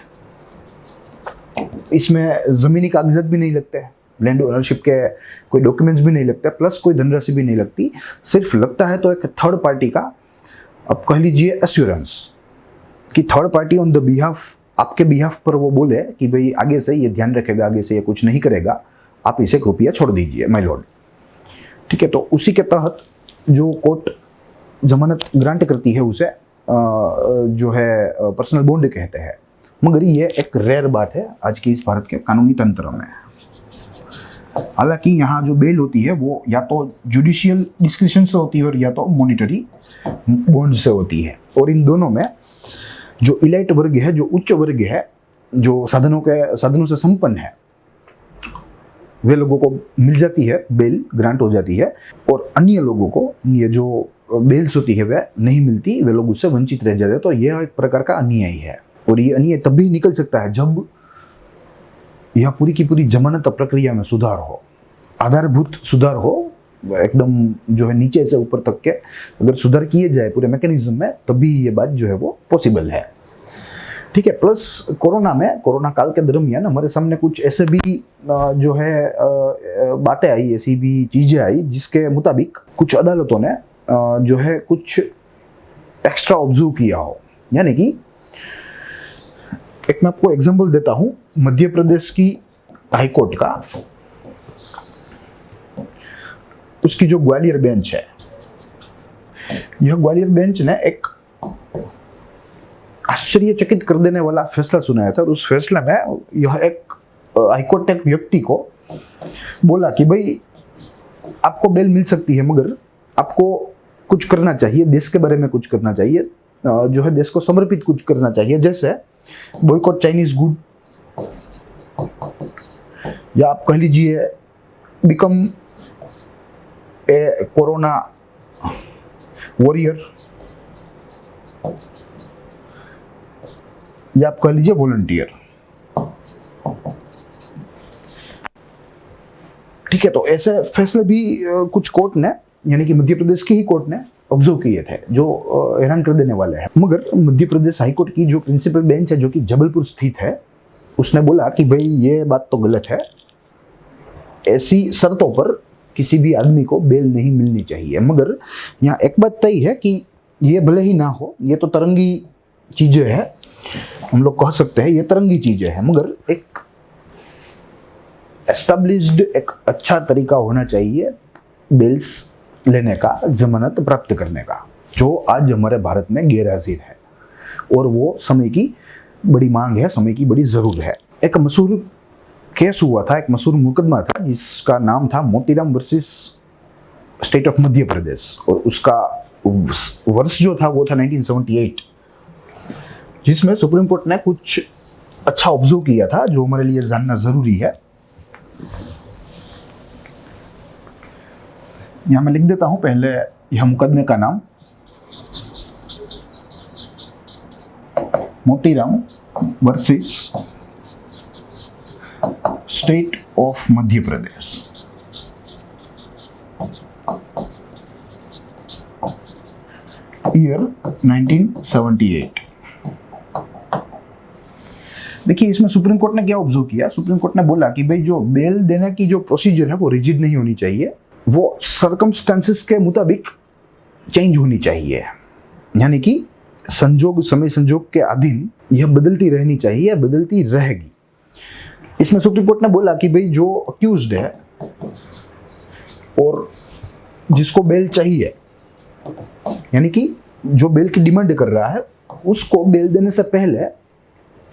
इसमें जमीनी कागजात भी नहीं लगते, लैंड ओनरशिप के कोई डॉक्यूमेंट्स भी नहीं लगते, प्लस कोई धनराशि भी नहीं लगती। सिर्फ लगता है तो एक थर्ड पार्टी का, आप कह लीजिए एश्योरेंस, कि third party on the behalf, आपके बिहाफ पर वो बोले कि भाई आगे से ये ध्यान रखेगा, आगे से ये कुछ नहीं करेगा, आप इसे रुपया छोड़ दीजिए माय लॉर्ड, ठीक है। तो उसी के तहत जो कोर्ट जमानत ग्रांट करती है उसे जो है पर्सनल बॉन्ड कहते हैं। मगर ये एक रेयर बात है आज की इस भारत के कानूनी तंत्र में। हालांकि यहाँ जो बेल होती है वो या तो जुडिशियल डिस्क्रिप्शन से होती है और या तो मॉनिटरी बॉन्ड से होती है। और इन दोनों में जो इलाइट वर्ग है, जो उच्च वर्ग है, जो साधनों से संपन्न है, वे लोगों को मिल जाती है, बेल ग्रांट हो जाती है। और अन्य लोगों को ये जो बेल्स होती है वह नहीं मिलती, वे लोग उससे वंचित रह जाते हैं। तो यह एक प्रकार का अन्याय है। और ये अन्याय तब भी निकल सकता है जब यह पूरी की पूरी जमानत प्रक्रिया में सुधार हो, आधारभूत सुधार हो, एकदम जो है नीचे से ऊपर तक के अगर सुधार किए जाए पूरे मैकेनिज्म में, तभी ये बात जो है वो पॉसिबल है, ठीक है। प्लस कोरोना काल के दरमियान हमारे सामने कुछ ऐसे भी जो है बातें आई, ऐसी भी चीजें आई जिसके मुताबिक कुछ अदालतों ने जो है कुछ एक्स्ट्रा ऑब्जर्व किया हो। यानी कि एक मैं आपको एग्जांपल देता हूं, मध्य प्रदेश की हाईकोर्ट का, उसकी जो ग्वालियर बेंच है, यह ग्वालियर बेंच ने एक आश्चर्यचकित कर देने वाला फैसला सुनाया था। और उस फैसले में यह एक हाईकोर्ट एक व्यक्ति को बोला कि भाई आपको बेल मिल सकती है, मगर आपको कुछ करना चाहिए, देश के बारे में कुछ करना चाहिए, जो है देश को समर्पित कुछ करना चाहिए, जैसे बॉयकॉट चाइनीज गुड, या आप कह लीजिए बिकम ए कोरोना वॉरियर, या आप कह लीजिए वॉलंटियर, ठीक है। तो ऐसे फैसले भी कुछ कोर्ट ने, यानी कि मध्य प्रदेश की ही कोर्ट ने ऑब्जर्व किए थे, जो हैरान कर देने वाले हैं। मगर मध्य प्रदेश हाईकोर्ट की जो प्रिंसिपल बेंच है, जो कि जबलपुर स्थित है, उसने बोला कि भाई ये बात तो गलत है, ऐसी शर्तों पर किसी भी आदमी को बेल नहीं मिलनी चाहिए। मगर यहाँ एक बात तय है कि ये भले ही ना हो, ये तो तरंगी चीजें हैं, हम लोग कह सकते हैं ये तरंगी चीजें हैं, मगर एक एस्टेब्लिश्ड एक अच्छा तरीका होना चाहिए बेल्स लेने का, जमानत प्राप्त करने का, जो आज हमारे भारत में गैर हाजिर है। और वो समय की बड़ी मांग है, समय की बड़ी जरूरत है। एक मशहूर केस हुआ था, एक मशहूर मुकदमा था जिसका नाम था Motiram versus state of Madhya Pradesh, और उसका वर्ष जो था वो था 1978, जिसमें सुप्रीम कोर्ट ने कुछ अच्छा ऑब्जर्व किया था जो हमारे लिए जानना जरूरी है। यहां मैं लिख देता हूं पहले यह मुकदमे का नाम, Motiram versus state of Madhya Pradesh. Year 1978। देखिए इसमें सुप्रीम कोर्ट ने क्या ऑब्जर्व किया, सुप्रीम कोर्ट ने बोला कि भाई जो बेल देने की जो प्रोसीजर है वो रिजिड नहीं होनी चाहिए, वो सर्कमस्टेंसेस के मुताबिक चेंज होनी चाहिए, यानी कि संजोग, समय संजोग के अधीन यह बदलती रहनी चाहिए, बदलती रहेगी। इसमें सुप्रीम कोर्ट ने बोला कि भाई जो अक्यूज्ड है और जिसको बेल चाहिए, यानी कि जो बेल की डिमांड कर रहा है, उसको बेल देने से पहले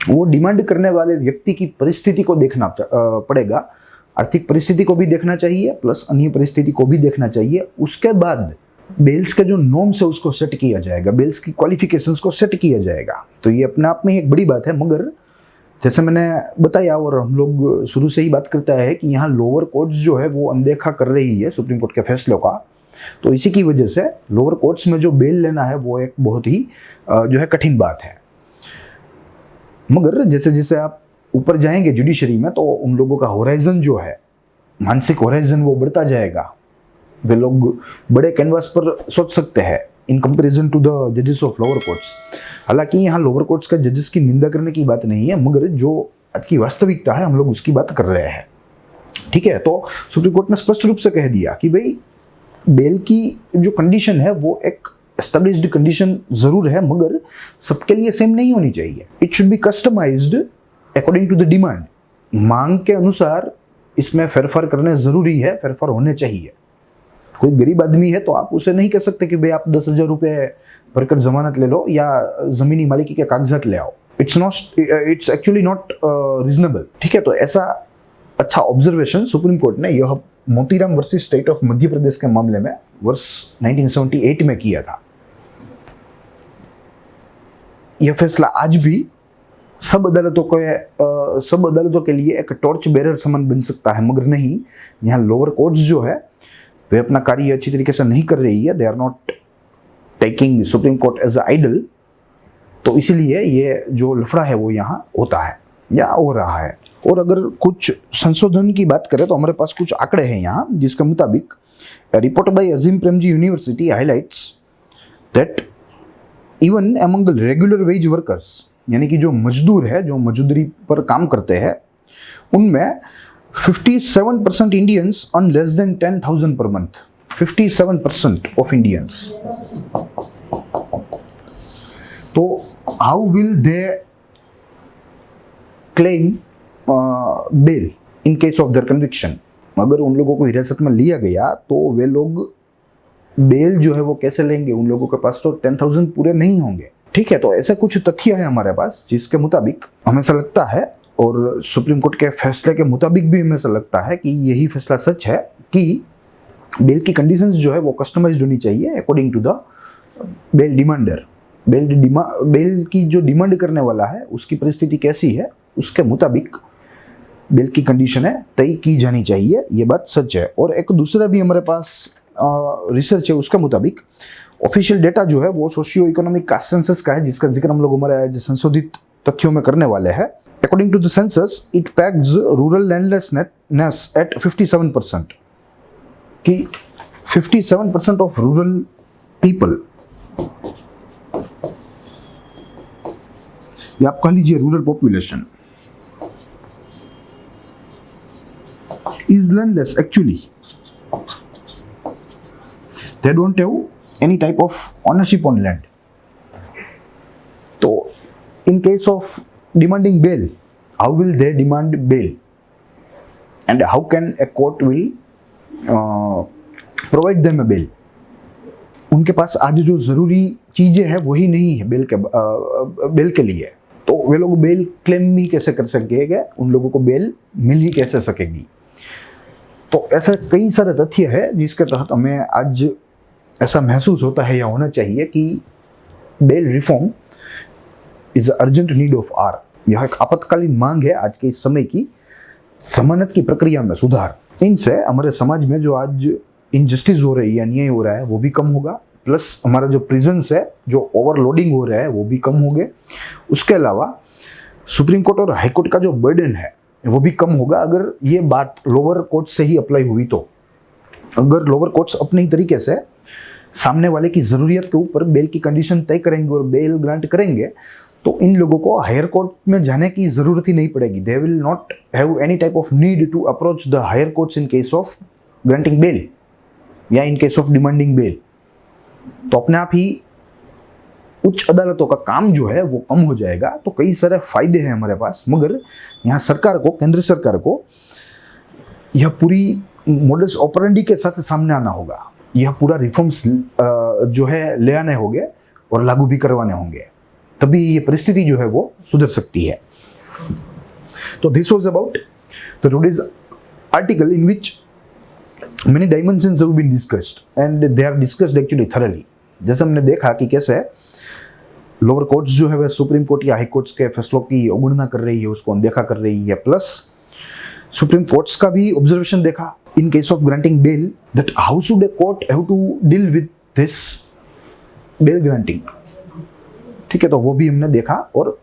वो डिमांड करने वाले व्यक्ति की परिस्थिति को देखना पड़ेगा, आर्थिक परिस्थिति को भी देखना चाहिए, प्लस अन्य परिस्थिति को भी देखना चाहिए। उसके बाद बेल्स के जो नॉर्म्स है उसको सेट किया जाएगा, बेल्स की क्वालिफिकेशंस को सेट किया जाएगा। तो ये अपने आप में एक बड़ी बात है। मगर जैसे मैंने बताया और हम लोग शुरू से ही बात करता है कि यहाँ लोअर कोर्ट्स जो है वो अनदेखा कर रही है सुप्रीम कोर्ट के फैसलों का, तो इसी की वजह से लोअर कोर्ट्स में जो बेल लेना है वो एक बहुत ही जो है कठिन बात है। मगर जैसे जैसे आप ऊपर जाएंगे जुडिशरी में तो उन लोगों का होराइजन जो है, मानसिक होराइजन, वो बढ़ता जाएगा। वे लोग बड़े कैनवास पर सोच सकते हैं इन कंपैरिजन टू द जजेस ऑफ लोअर कोर्ट्स। हालांकि यहाँ लोअर कोर्ट्स का जजेस की निंदा करने की बात नहीं है, मगर जो आज की वास्तविकता है हम लोग उसकी बात कर रहे हैं। ठीक है, तो सुप्रीम कोर्ट ने स्पष्ट रूप से कह दिया कि भाई बेल की जो कंडीशन है वो एक एस्टेब्लिश्ड कंडीशन जरूर है, मगर सबके लिए सेम नहीं होनी चाहिए। It should be customised according to the demand. मांग के अनुसार इसमें फेरफार करने जरूरी है, फेरफार होने चाहिए। कोई गरीब आदमी है तो आप उसे नहीं कह सकते कि भाई आप 10,000 रुपये भरकर जमानत ले लो या जमीनी मालिकी के कागजात ले आओ। It's actually not reasonable. ठीक है, तो ऐसा अच्छा ऑब्जर्वेशन सुप्रीम कोर्ट ने यह Motiram versus state of Madhya Pradesh के मामले में वर्ष 1978 में किया था। यह फैसला आज भी सब अदालतों के लिए एक टॉर्च बेरर समान बन सकता है, मगर नहीं, यहाँ लोअर कोर्ट्स जो है वे अपना कार्य अच्छी तरीके से नहीं कर रही है। They are not taking Supreme Court as idol. तो इसीलिए ये जो लफड़ा है वो यहाँ होता है या हो रहा है। और अगर कुछ संशोधन की बात करें तो हमारे पास कुछ आंकड़े हैं यहाँ, जिसके मुताबिक report by Azim Premji University highlights that even among regular wage workers, यानी कि जो मजदूर है, जो मजदूरी पर काम करते हैं, उनमें 57% Indians earn less than 10,000 per month. 57% of Indians. तो how will they claim bail in case of their conviction? अगर उन लोगों को हिरासत में लिया गया तो वे लोग बेल जो है वो कैसे लेंगे? उन लोगों के पास तो 10,000 पूरे नहीं होंगे। ठीक है, तो ऐसा कुछ तथ्य है हमारे पास जिसके मुताबिक हमें ऐसा लगता है, और सुप्रीम कोर्ट के फैसले के मुताबिक भी हमें ऐसा लगता है कि यही फैसला सच है कि बेल की कंडीशंस जो है वो कस्टमाइज्ड होनी चाहिए according to the bail demander. Bail की जो डिमांड करने वाला है उसकी परिस्थिति कैसी है, उसके मुताबिक बेल की कंडीशन है तय की जानी चाहिए। ये बात सच है। और एक दूसरा भी हमारे पास रिसर्च है, उसके मुताबिक ऑफिशियल डेटा जो है वो सोशियो इकोनॉमिक कास्ट सेंसस का है, जिसका जिक्र हम लोग हमारे संशोधित तथ्यों में करने वाले हैं। According to the census, it pegs rural landlessness at 57%. कि 57% of rural people, या आप कह लीजिए rural population, is landless actually. They don't have any type of ownership on land. तो in case of demanding bail, how will they demand bail, and how can a court will provide them a bail? उनके पास आज जो जरूरी चीजें हैं वही नहीं है बेल के लिए, तो वे लोग बेल क्लेम ही कैसे कर सकेंगे? उन लोगों को बेल मिल ही कैसे सकेगी? तो ऐसा कई सारे तथ्य है जिसके तहत हमें आज ऐसा महसूस होता है या होना चाहिए कि bail reform is urgent need of hour. यह एक आपातकालीन मांग है आज के इस समय की। जमानत की प्रक्रिया में सुधार, इनसे हमारे समाज में जो आज इनजस्टिस हो रही है, अन्याय हो रहा है, वो भी कम होगा। प्लस हमारा जो प्रिजन्स है, जो ओवरलोडिंग हो रहा है, वो भी कम होंगे। उसके अलावा सुप्रीम कोर्ट और हाई कोर्ट का जो बर्डन है वो भी कम होगा अगर ये बात लोअर कोर्ट से ही अप्लाई हुई तो। अगर लोअर कोर्ट्स अपने तरीके से सामने वाले की ज़रूरियत के ऊपर बेल की कंडीशन तय करेंगे और बेल ग्रांट करेंगे तो इन लोगों को हायर कोर्ट में जाने की ज़रूरत ही नहीं पड़ेगी। They will not have any type of need to approach the higher courts in case of granting bail या in case of demanding bail. तो अपने आप ही उच्च अदालतों का काम जो है वो कम हो जाएगा। तो कई सारे फायदे हैं हमारे पास, मगर यहाँ सरकार को, केंद्र सरकार को यह पूरी मोडस ऑपरेंडी के साथ सामने आना होगा। यह पूरा रिफॉर्म्स जो है ले आने होंगे और लागू भी करवाने होंगे, तभी ये परिस्थिति जो है वो सुधर सकती है। तो this was about the today's article in which many dimensions have been discussed and they are discussed actually thoroughly। जैसे हमने देखा कि कैसे लोअर कोर्ट्स जो है वह सुप्रीम कोर्ट या हाई कोर्ट्स के फैसलों की अवगणना कर रही है, उसको अनदेखा कर रही है। प्लस सुप्रीम कोर्ट्स का भी ऑब्जर्वेशन देखा in case of granting bail, that how should a court have to deal with this bail granting. ठीक है, तो वो भी हमने देखा और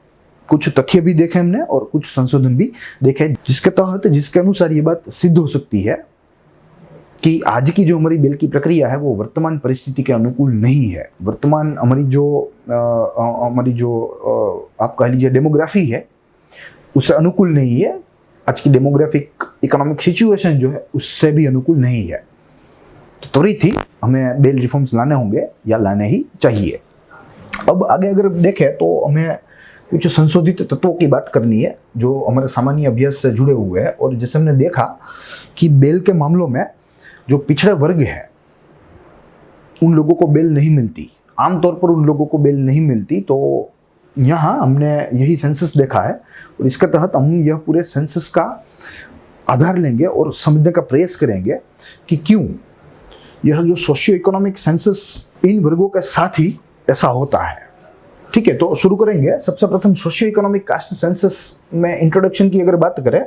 कुछ तथ्य भी देखे हमने और कुछ संशोधन भी देखे जिसके तहत जिसके अनुसार ये बात सिद्ध हो सकती है कि आज की जो हमारी बेल की प्रक्रिया है वो वर्तमान परिस्थिति के अनुकूल नहीं है। वर्तमान हमारी जो आप कह लीजिए डेमोग्राफी है उससे अनुकूल नहीं है। आज की डेमोग्राफिक इकोनॉमिक सिचुएशन जो है उससे भी अनुकूल नहीं है। तो त्वरित ही हमें बेल रिफॉर्म्स लाने होंगे या लाने ही चाहिए। अब आगे अगर देखें तो हमें कुछ संशोधित तत्वों की बात करनी है जो हमारे सामान्य अभ्यास से जुड़े हुए हैं। और जैसे हमने देखा कि बेल के मामलों में जो पिछड़े वर्ग है उन लोगों को बेल नहीं मिलती, आमतौर पर उन लोगों को बेल नहीं मिलती। तो यहाँ हमने यही सेंसस देखा है और इसके तहत हम यह पूरे सेंसस का आधार लेंगे और समझने का प्रयास करेंगे कि क्यों यह जो सोशियो इकोनॉमिक सेंसस इन वर्गों के साथ ही ऐसा होता है। ठीक है, तो शुरू करेंगे। सबसे प्रथम सोशियो इकोनॉमिक कास्ट सेंसस में इंट्रोडक्शन की अगर बात करें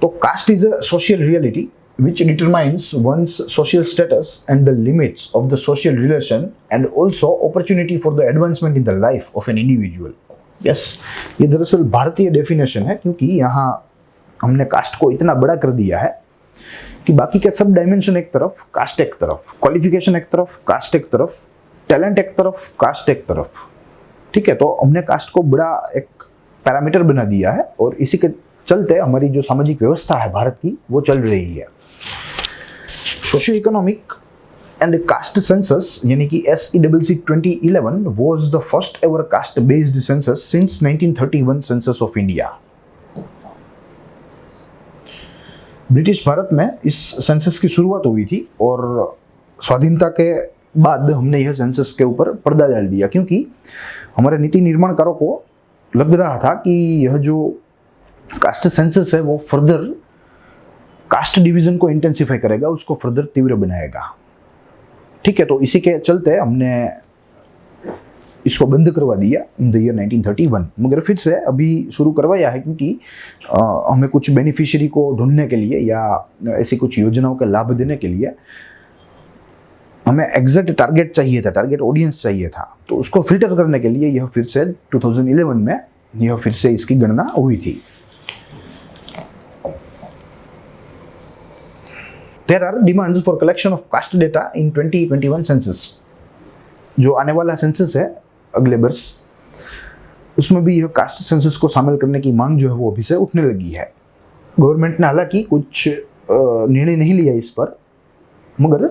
तो caste is a social reality which determines one's social status and the limits of the social relation and also opportunity for the advancement in the life of an individual. Yes, ये दरअसल भारतीय definition है क्योंकि यहाँ हमने cast को इतना बड़ा कर दिया है कि बाकी के सब डायमेंशन एक तरफ, कास्ट एक तरफ, क्वालिफिकेशन एक तरफ, कास्ट एक तरफ, टैलेंट एक तरफ, कास्ट एक तरफ। ठीक है, तो हमने कास्ट को बड़ा एक पैरामीटर बना दिया है और इसी के चलते हमारी जो सामाजिक व्यवस्था है भारत की वो चल रही है। Socio economic and caste census यानी कि SECC 2011 was the first ever caste based census since 1931 census of India. British Bharat में इस सेंसस की शुरुआत हुई थी और स्वाधीनता के बाद हमने यह सेंसस के ऊपर पर्दा डाल दिया क्योंकि हमारे नीति निर्माणकारों को लग रहा था कि यह जो कास्ट सेंसस है वो फर्दर कास्ट डिवीजन को इंटेंसिफाई करेगा, उसको फर्दर तीव्र बनाएगा। ठीक है, तो इसी के चलते हमने इसको बंद करवा दिया इन द ईयर 1931। मगर फिर से अभी शुरू करवाया है क्योंकि हमें कुछ बेनिफिशियरी को ढूंढने के लिए या ऐसी कुछ योजनाओं का लाभ देने के लिए हमें एग्जैक्ट टारगेट चाहिए था, टारगेट ऑडियंस चाहिए था। तो उसको फिल्टर करने के लिए यह फिर से 2011 में यह फिर से इसकी गणना हुई थी। There are demands for collection of caste data in 2021 census. जो आने वाला सेंसस है अगले वर्ष उसमें भी यह कास्ट सेंसस को शामिल करने की मांग जो है वो अभी से उठने लगी है। गवर्नमेंट ने हालांकि कुछ निर्णय नहीं लिया इस पर, मगर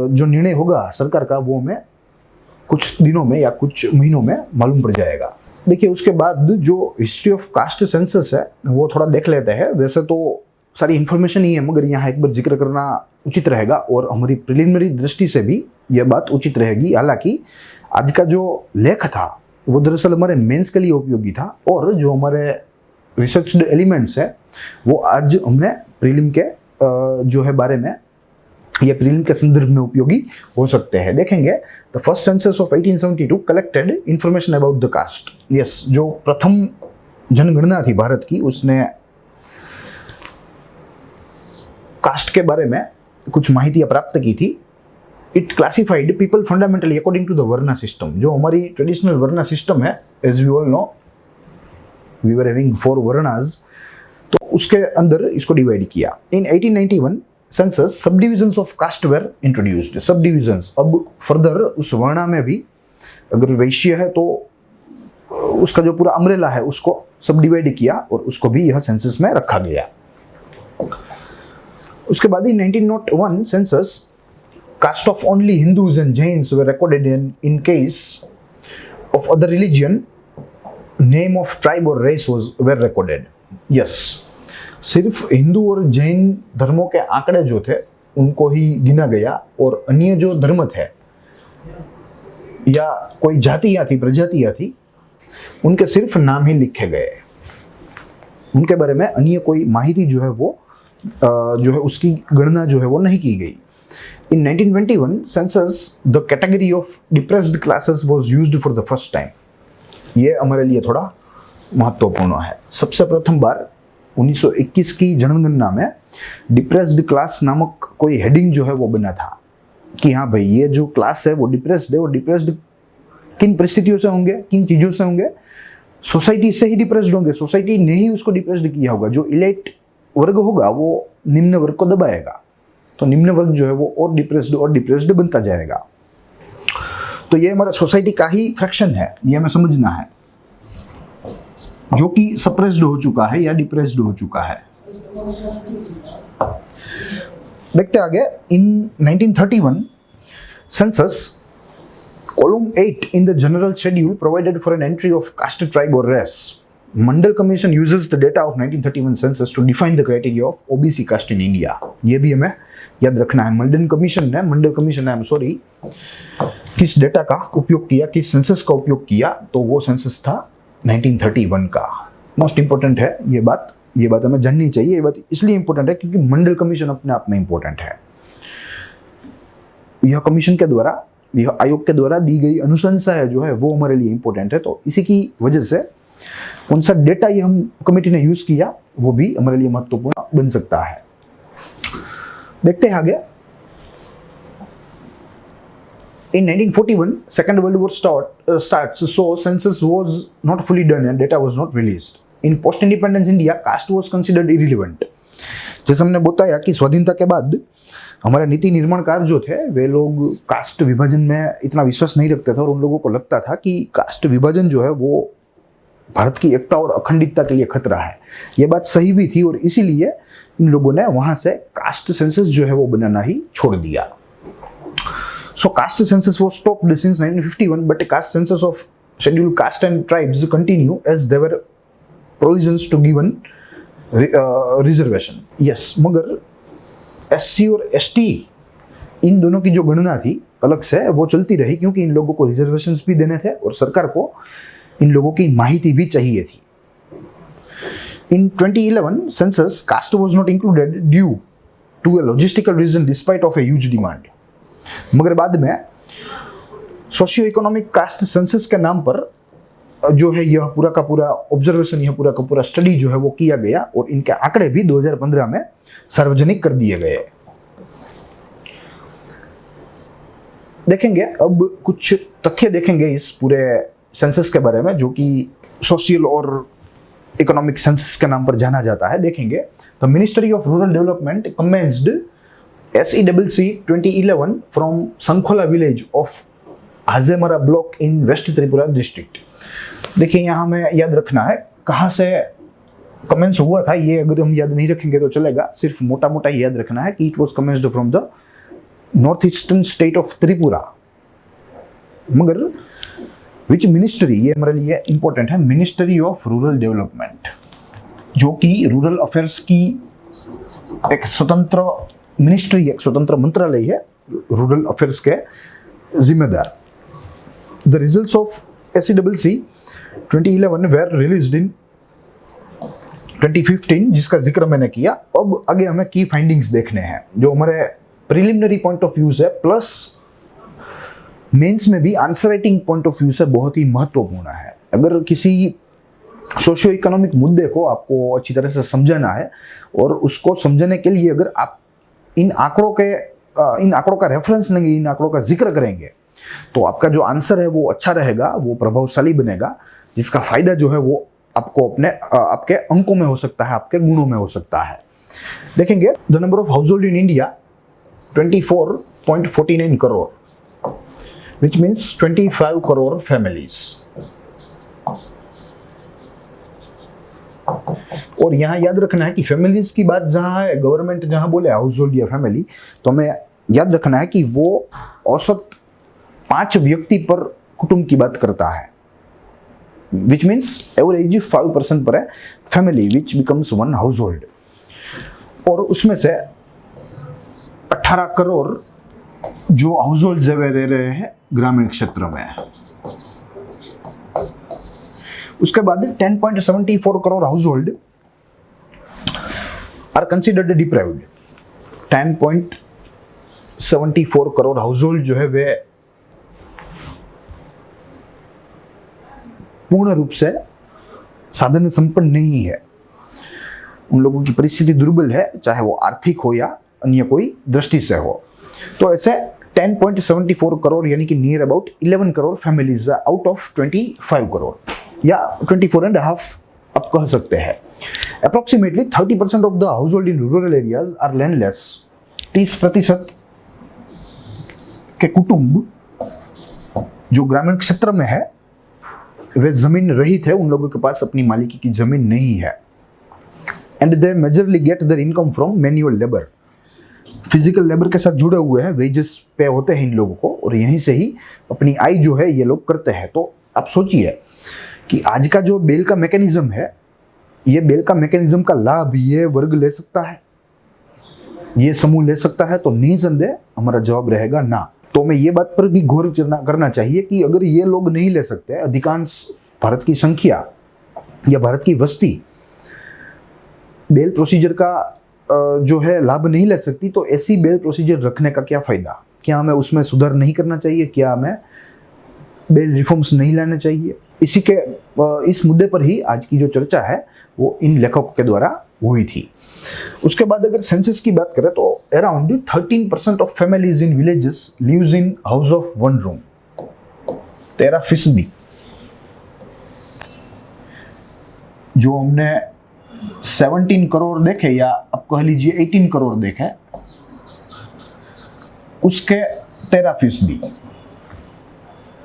जो निर्णय होगा सरकार का वो हमें कुछ दिनों में या कुछ महीनों में मालूम पड़ जाएगा। देखिए, उसके बाद जो हिस्ट्री ऑफ कास्ट सेंसस है वो थोड़ा देख लेते हैं। वैसे तो सारी इन्फॉर्मेशन ही है मगर यहाँ एक बार जिक्र करना उचित रहेगा और हमारी प्रिलिमिनरी दृष्टि से भी यह बात उचित रहेगी। हालांकि आज का जो लेख था वो दरअसल हमारे मेंस के लिए उपयोगी था और जो हमारे रिसर्च्ड एलिमेंट्स है वो आज हमने प्रीलिम के जो है बारे में या प्रीलिम के संदर्भ में उपयोगी हो सकते हैं। देखेंगे the first census of 1872 collected information about the caste. Yes, जो प्रथम जनगणना थी भारत की उसने कास्ट के बारे में कुछ माहितियां प्राप्त की थी। It classified people fundamentally according to the varna system. जो हमारी ट्रेडिशनल वर्ना सिस्टम है, as we all know we were having 4 varnas, तो उसके अंदर इसको डिवाइड किया। In 1891 census sub divisions of caste were introduced. Sub divisions, अब फर्दर उस वर्णा में भी अगर वैश्य है तो उसका जो पूरा अम्ब्रेला है उसको सब डिवाइड किया और उसको भी यह सेंसस में रखा गया। उसके बाद ही 1901 census caste of only Hindus and Jains were recorded in case of other religion, name of tribe और रेस वर रिकॉर्डेड। यस, सिर्फ हिंदू और जैन धर्मों के आंकड़े जो थे उनको ही गिना गया और अन्य जो धर्म थे या कोई जातियां थी, प्रजातियां थी, उनके सिर्फ नाम ही लिखे गए। उनके बारे में अन्य कोई माहिती जो है वो जो है उसकी गणना जो है वो नहीं की गई। इन 1921 census the category of depressed classes was used for the first time. ये हमारे लिए थोड़ा महत्वपूर्ण है। सबसे प्रथम बार 1921 की जनगणना में डिप्रेस्ड क्लास नामक कोई हेडिंग जो है वो बना था कि हाँ भाई ये जो क्लास है वो डिप्रेस्ड है, और डिप्रेस्ड किन परिस्थितियों से होंगे, किन चीजों से होंगे, सोसाइटी से ही डिप्रेस्ड होंगे, सोसाइटी ने ही उसको डिप्रेस्ड किया होगा। जो इलेट वर्ग होगा वो निम्न वर्ग को दबाएगा, तो निम्न वर्ग जो है वो और डिप्रेस्ड बनता जाएगा। तो ये हमारा सोसाइटी का ही फ्रैक्शन है, ये हमें समझना है, जो कि सप्रेस्ड हो चुका है या डिप्रेस्ड हो चुका है। देखते आगे। इन 1931 census column 8 in the general schedule provided for an entry of caste, tribe or race. Mandal Commission uses the data of 1931 census to define the criteria of OBC caste in India. ये भी हमें याद रखना है। मंडल commission ने किस data का उपयोग किया, किस सेंसस का उपयोग किया, तो वो सेंसस था 1931 का। मोस्ट इंपॉर्टेंट है ये बात हमें जाननी चाहिए। ये बात इसलिए इंपॉर्टेंट है क्योंकि मंडल कमीशन अपने आप में इंपॉर्टेंट है। यह कमीशन के द्वारा, यह आयोग के द्वारा दी गई अनुशंसा है जो है वो हमारे लिए इंपॉर्टेंट है। तो इसी की वजह से कौन सा डेटा ये हम कमेटी ने यूज किया वो भी हमारे लिए महत्वपूर्ण बन सकता है। देखते हैं आगे। In 1941, Second World War starts, so census was not fully done and data was not released. In post-independence India, caste was considered irrelevant. जैसे हमने बताया कि स्वाधीनता के बाद हमारे नीति निर्माणकार जो थे वे लोग कास्ट विभाजन में इतना विश्वास नहीं रखते थे, और उन लोगों को लगता था कि कास्ट विभाजन जो है वो भारत की एकता और अखंडितता के लिए खतरा है। ये बात सही भी थी, और इसीलिए इन लोगों ने वहां से कास्ट सेंसस जो है वो बनाना ही छोड़ दिया। So caste census was stopped since 1951, but a caste census of scheduled caste and tribes continue as there were provisions to given reservation. Yes, मगर SC और ST इन दोनों की जो गणना थी अलग से वो चलती रही, क्योंकि इन लोगों को रिजर्वेशंस भी देने थे और सरकार को इन लोगों की माहिती भी चाहिए थी। In 2011 census, caste was not included due to a logistical reason despite of a huge demand. मगर बाद में सोशियो इकोनॉमिक कास्ट सेंसस के नाम पर जो है यह पूरा का पूरा ऑब्जर्वेशन, यह पूरा का पूरा स्टडी जो है वो किया गया, और इनके आंकड़े भी 2015 में सार्वजनिक कर दिए गए। देखेंगे अब कुछ तथ्य देखेंगे इस पूरे सेंसस के बारे में, जो कि सोशल और इकोनॉमिक सेंसस के नाम पर जाना जाता है। देखेंगे the ministry of rural development commenced SECC 2011 from Sankhola village of Hazemara block in West Tripura district. देखिए यहाँ हमें याद रखना है कहाँ से कमेंस हुआ था। ये अगर हम याद नहीं रखेंगे तो चलेगा, सिर्फ मोटा मोटा याद रखना है कि it was commenced from the north eastern state of Tripura. मगर विच मिनिस्ट्री, ये हमारे लिए इंपॉर्टेंट है, मिनिस्ट्री ऑफ रूरल डेवलपमेंट, जो कि रूरल अफेयर्स की एक स्वतंत्र मिनिस्ट्री, एक स्वतंत्र मंत्रालय है रूरल अफेयर्स के जिम्मेदार। The results of SECC 2011 were released in 2015, जिसका जिक्र मैंने किया। अब आगे हमें की फाइंडिंग्स देखने हैं जो हमारे प्रिलिमिनरी पॉइंट ऑफ व्यू से प्लस मेंस में भी answer writing point of view से बहुत ही महत्वपूर्ण है। अगर किसी सोशियो इकोनॉमिक मुद्दे को आपको अच्छी तरह से समझना है, और उसको समझने के लिए अगर आप इन आंकड़ों का रेफरेंस लेंगे, इन आंकड़ों का जिक्र करेंगे, तो आपका जो आंसर है वो अच्छा रहेगा, वो प्रभावशाली बनेगा, जिसका फायदा जो है वो आपको आपके अंकों में हो सकता है, आपके गुणों में हो सकता है। देखेंगे the number of house hold in India 24.49 crore, which means 25 crore families. और यहाँ याद रखना है कि फैमिलीज की बात जहाँ है, गवर्नमेंट जहाँ बोले हाउस होल्ड या फैमिली, तो हमें याद रखना है कि वो औसत 5 व्यक्ति पर कुटुंब की बात करता है, विच मीन्स एवरेज 5% पर है family, which becomes 1 house hold. और उसमें से 18 करोड़ जो हाउस होल्ड रह रहे हैं ग्रामीण क्षेत्र में। उसके बाद 10.74 crore household are considered deprived. 10.74 crore household जो है वे पूर्ण रूप से साधन संपन्न नहीं है। उन लोगों की परिस्थिति दुर्बल है, चाहे वो आर्थिक हो या अन्य कोई दृष्टि से हो। तो ऐसे 10.74 करोड़ यानी कि near about 11 crore families out of 25 crore या 24.5 आप कह सकते हैं। Approximately 30% of the household in rural areas are landless. 30% के कुटुंब जो ग्रामीण क्षेत्र में है वे जमीन रहित है, उन लोगों के पास अपनी मालिकी की जमीन नहीं है। And they majorly get their income from manual labour. Physical labour के साथ जुड़े हुए हैं, वेजेस पे होते हैं इन लोगों को और यहीं से ही अपनी आय जो है ये लोग करते हैं। तो आप सोचिए कि आज का जो बेल का मैकेनिज्म है, ये बेल का मैकेनिज्म का लाभ ये वर्ग ले सकता है, ये समूह ले सकता है? तो निसंदेह हमारा जवाब रहेगा ना। तो हमें ये बात पर भी गौर करना चाहिए कि अगर ये लोग नहीं ले सकते, अधिकांश भारत की संख्या या भारत की वस्ती बेल प्रोसीजर का जो है लाभ नहीं ले सकती, तो ऐसी बेल प्रोसीजर रखने का क्या फायदा? क्या हमें उसमें सुधार नहीं करना चाहिए? क्या हमें बेल रिफॉर्म्स नहीं लाने चाहिए? इस मुद्दे पर ही आज की जो चर्चा है वो इन लेखकों के द्वारा हुई थी। उसके बाद अगर सेंसस की बात करें तो around 13% of families in villages lives in house of one room. 13%। जो हमने 17 करोड़ देखे या आप कह लीजिए 18 करोड़ देखे, उसके 13%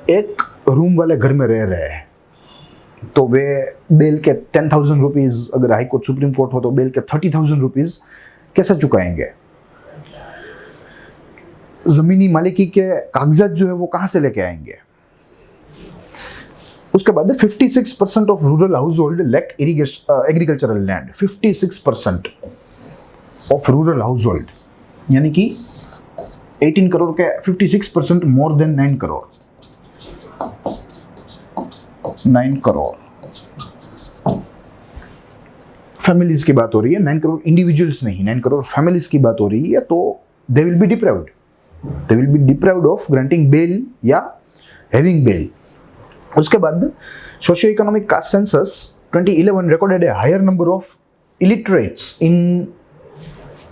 एक रूम वाले घर में रह रहे हैं। तो वे बेल के 10,000 रुपीज, अगर हाई कोर्ट सुप्रीम कोर्ट हो तो बेल के 30,000 रुपीज कैसे चुकाएंगे? जमीनी मालिकी के कागजात जो है वो कहां से लेके आएंगे? उसके बाद 56% of rural household lack agricultural land. 56% of rural household यानी कि 18 करोड़ के 56% more than 9 crore. 9 crore families की बात हो रही है, 9 करोड़ इंडिविजुअल्स नहीं, 9 करोड़ फैमिलीज की बात हो रही है। तो they will be deprived of granting bail या हैविंग बेल। उसके बाद socio economic caste census 2011 recorded a higher number of illiterates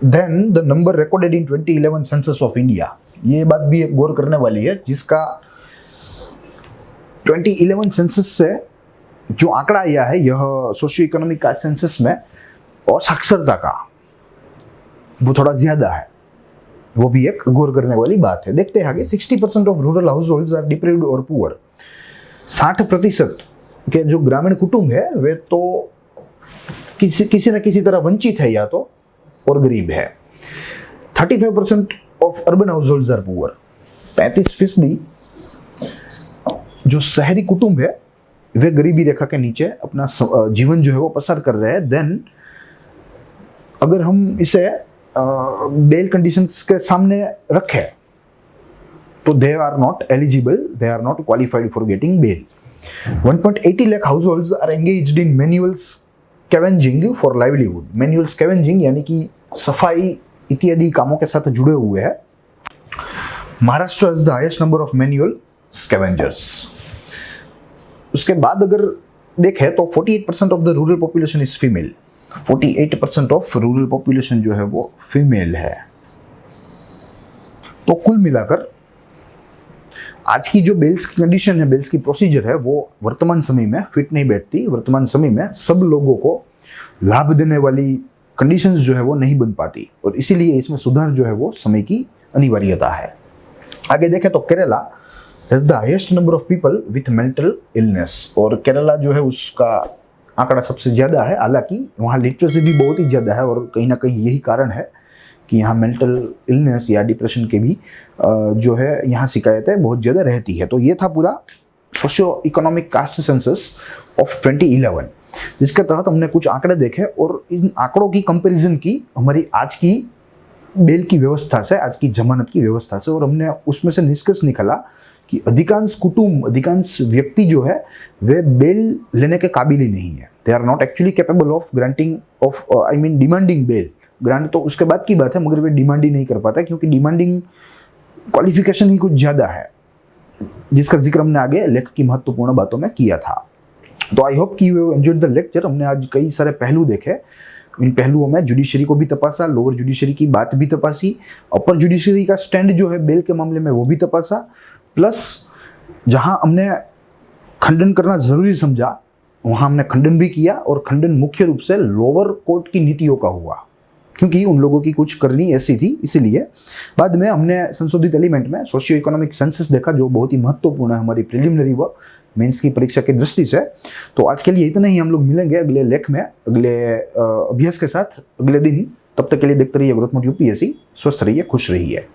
than the number recorded in 2011 census of India। ये बात भी एक गौर करने वाली है, जिसका 2011 सेंसस से जो आंकड़ा आया है यह सोशियो इकोनॉमिक कास्ट सेंसस में, और साक्षरता का वो थोड़ा ज्यादा है, वो भी एक गौर करने वाली बात है। देखते हैं आगे। 60% of rural households are deprived और पुअर। 60% के जो ग्रामीण कुटुंब है वे तो किसी न किसी तरह वंचित है या तो और गरीब है। 35% of urban households are poor. 35% जो शहरी कुटुंब है वे गरीबी रेखा के नीचे अपना जीवन जो है वो पसार कर रहे हैं। देन अगर हम इसे बेल कंडीशंस के सामने रखें तो they are not eligible, they are not qualified for getting bail. 1.80 lakh households are engaged in manual scavenging for livelihood. Manual scavenging यानी कि सफाई इत्यादि कामों के साथ जुड़े हुए हैं। Maharashtra has the highest number of manual scavengers. उसके बाद अगर देखें तो 48% of the rural population is female. 48% of rural population जो है वो फीमेल है। तो कुल मिलाकर आज की जो बेल्स की कंडीशन है, बेल्स की प्रोसीजर है, वो वर्तमान समय में फिट नहीं बैठती। वर्तमान समय में सब लोगों को लाभ देने वाली कंडीशंस जो है वो नहीं बन पाती, और इसीलिए इसमें सुधार जो है वो समय की अनिवार्यता है। आगे देखें तो Kerala has the highest number of people with mental illness, और केरला जो है उसका आंकड़ा सबसे ज्यादा है। हालांकि वहाँ लिटरेसी भी बहुत ही ज्यादा है, और कहीं ना कहीं यही कारण है कि यहाँ मेंटल इलनेस या डिप्रेशन के भी जो है यहाँ शिकायतें बहुत ज़्यादा रहती है। तो ये था पूरा socio economic caste census of 2011, जिसके तहत हमने कुछ आंकड़े देखे और इन आंकड़ों की कंपैरिजन की हमारी आज की बेल की व्यवस्था से, आज की जमानत की व्यवस्था से, और हमने उसमें से निष्कर्ष निकाला कि अधिकांश कुटुंब, अधिकांश व्यक्ति जो है वे बेल लेने के काबिल ही नहीं है। They are not actually capable of granting of demanding bail. Grant तो उसके बाद की बात है, मगर वे डिमांड ही नहीं कर पाता, क्योंकि डिमांडिंग क्वालिफिकेशन ही कुछ ज़्यादा है, जिसका जिक्र हमने आगे लेख की महत्वपूर्ण बातों में किया था। तो आई होप कि यू एंजॉयड द लेक्चर। हमने आज कई सारे पहलू देखे, इन पहलुओं में जुडिशरी को भी तपासा, लोअर जुडिशरी की बात भी तपासी, अपर जुडिशरी का स्टैंड जो है बेल के मामले में वो भी तपासा, प्लस जहां हमने खंडन करना जरूरी समझा वहां हमने खंडन भी किया, और खंडन मुख्य रूप से लोअर कोर्ट की नीतियों का हुआ, क्योंकि उन लोगों की कुछ करनी ऐसी थी। इसीलिए बाद में हमने संशोधित एलिमेंट में सोशियो इकोनॉमिक सेंसस देखा, जो बहुत ही महत्वपूर्ण है हमारी प्रिलिमिनरी व मेंस की परीक्षा की दृष्टि से। तो आज के लिए इतना ही, हम लोग मिलेंगे अगले लेख में अगले अभ्यास के साथ अगले दिन। तब तक के लिए देखते रहिए ग्रोथ मोड यूपीएससी। स्वस्थ रहिए, खुश रहिए।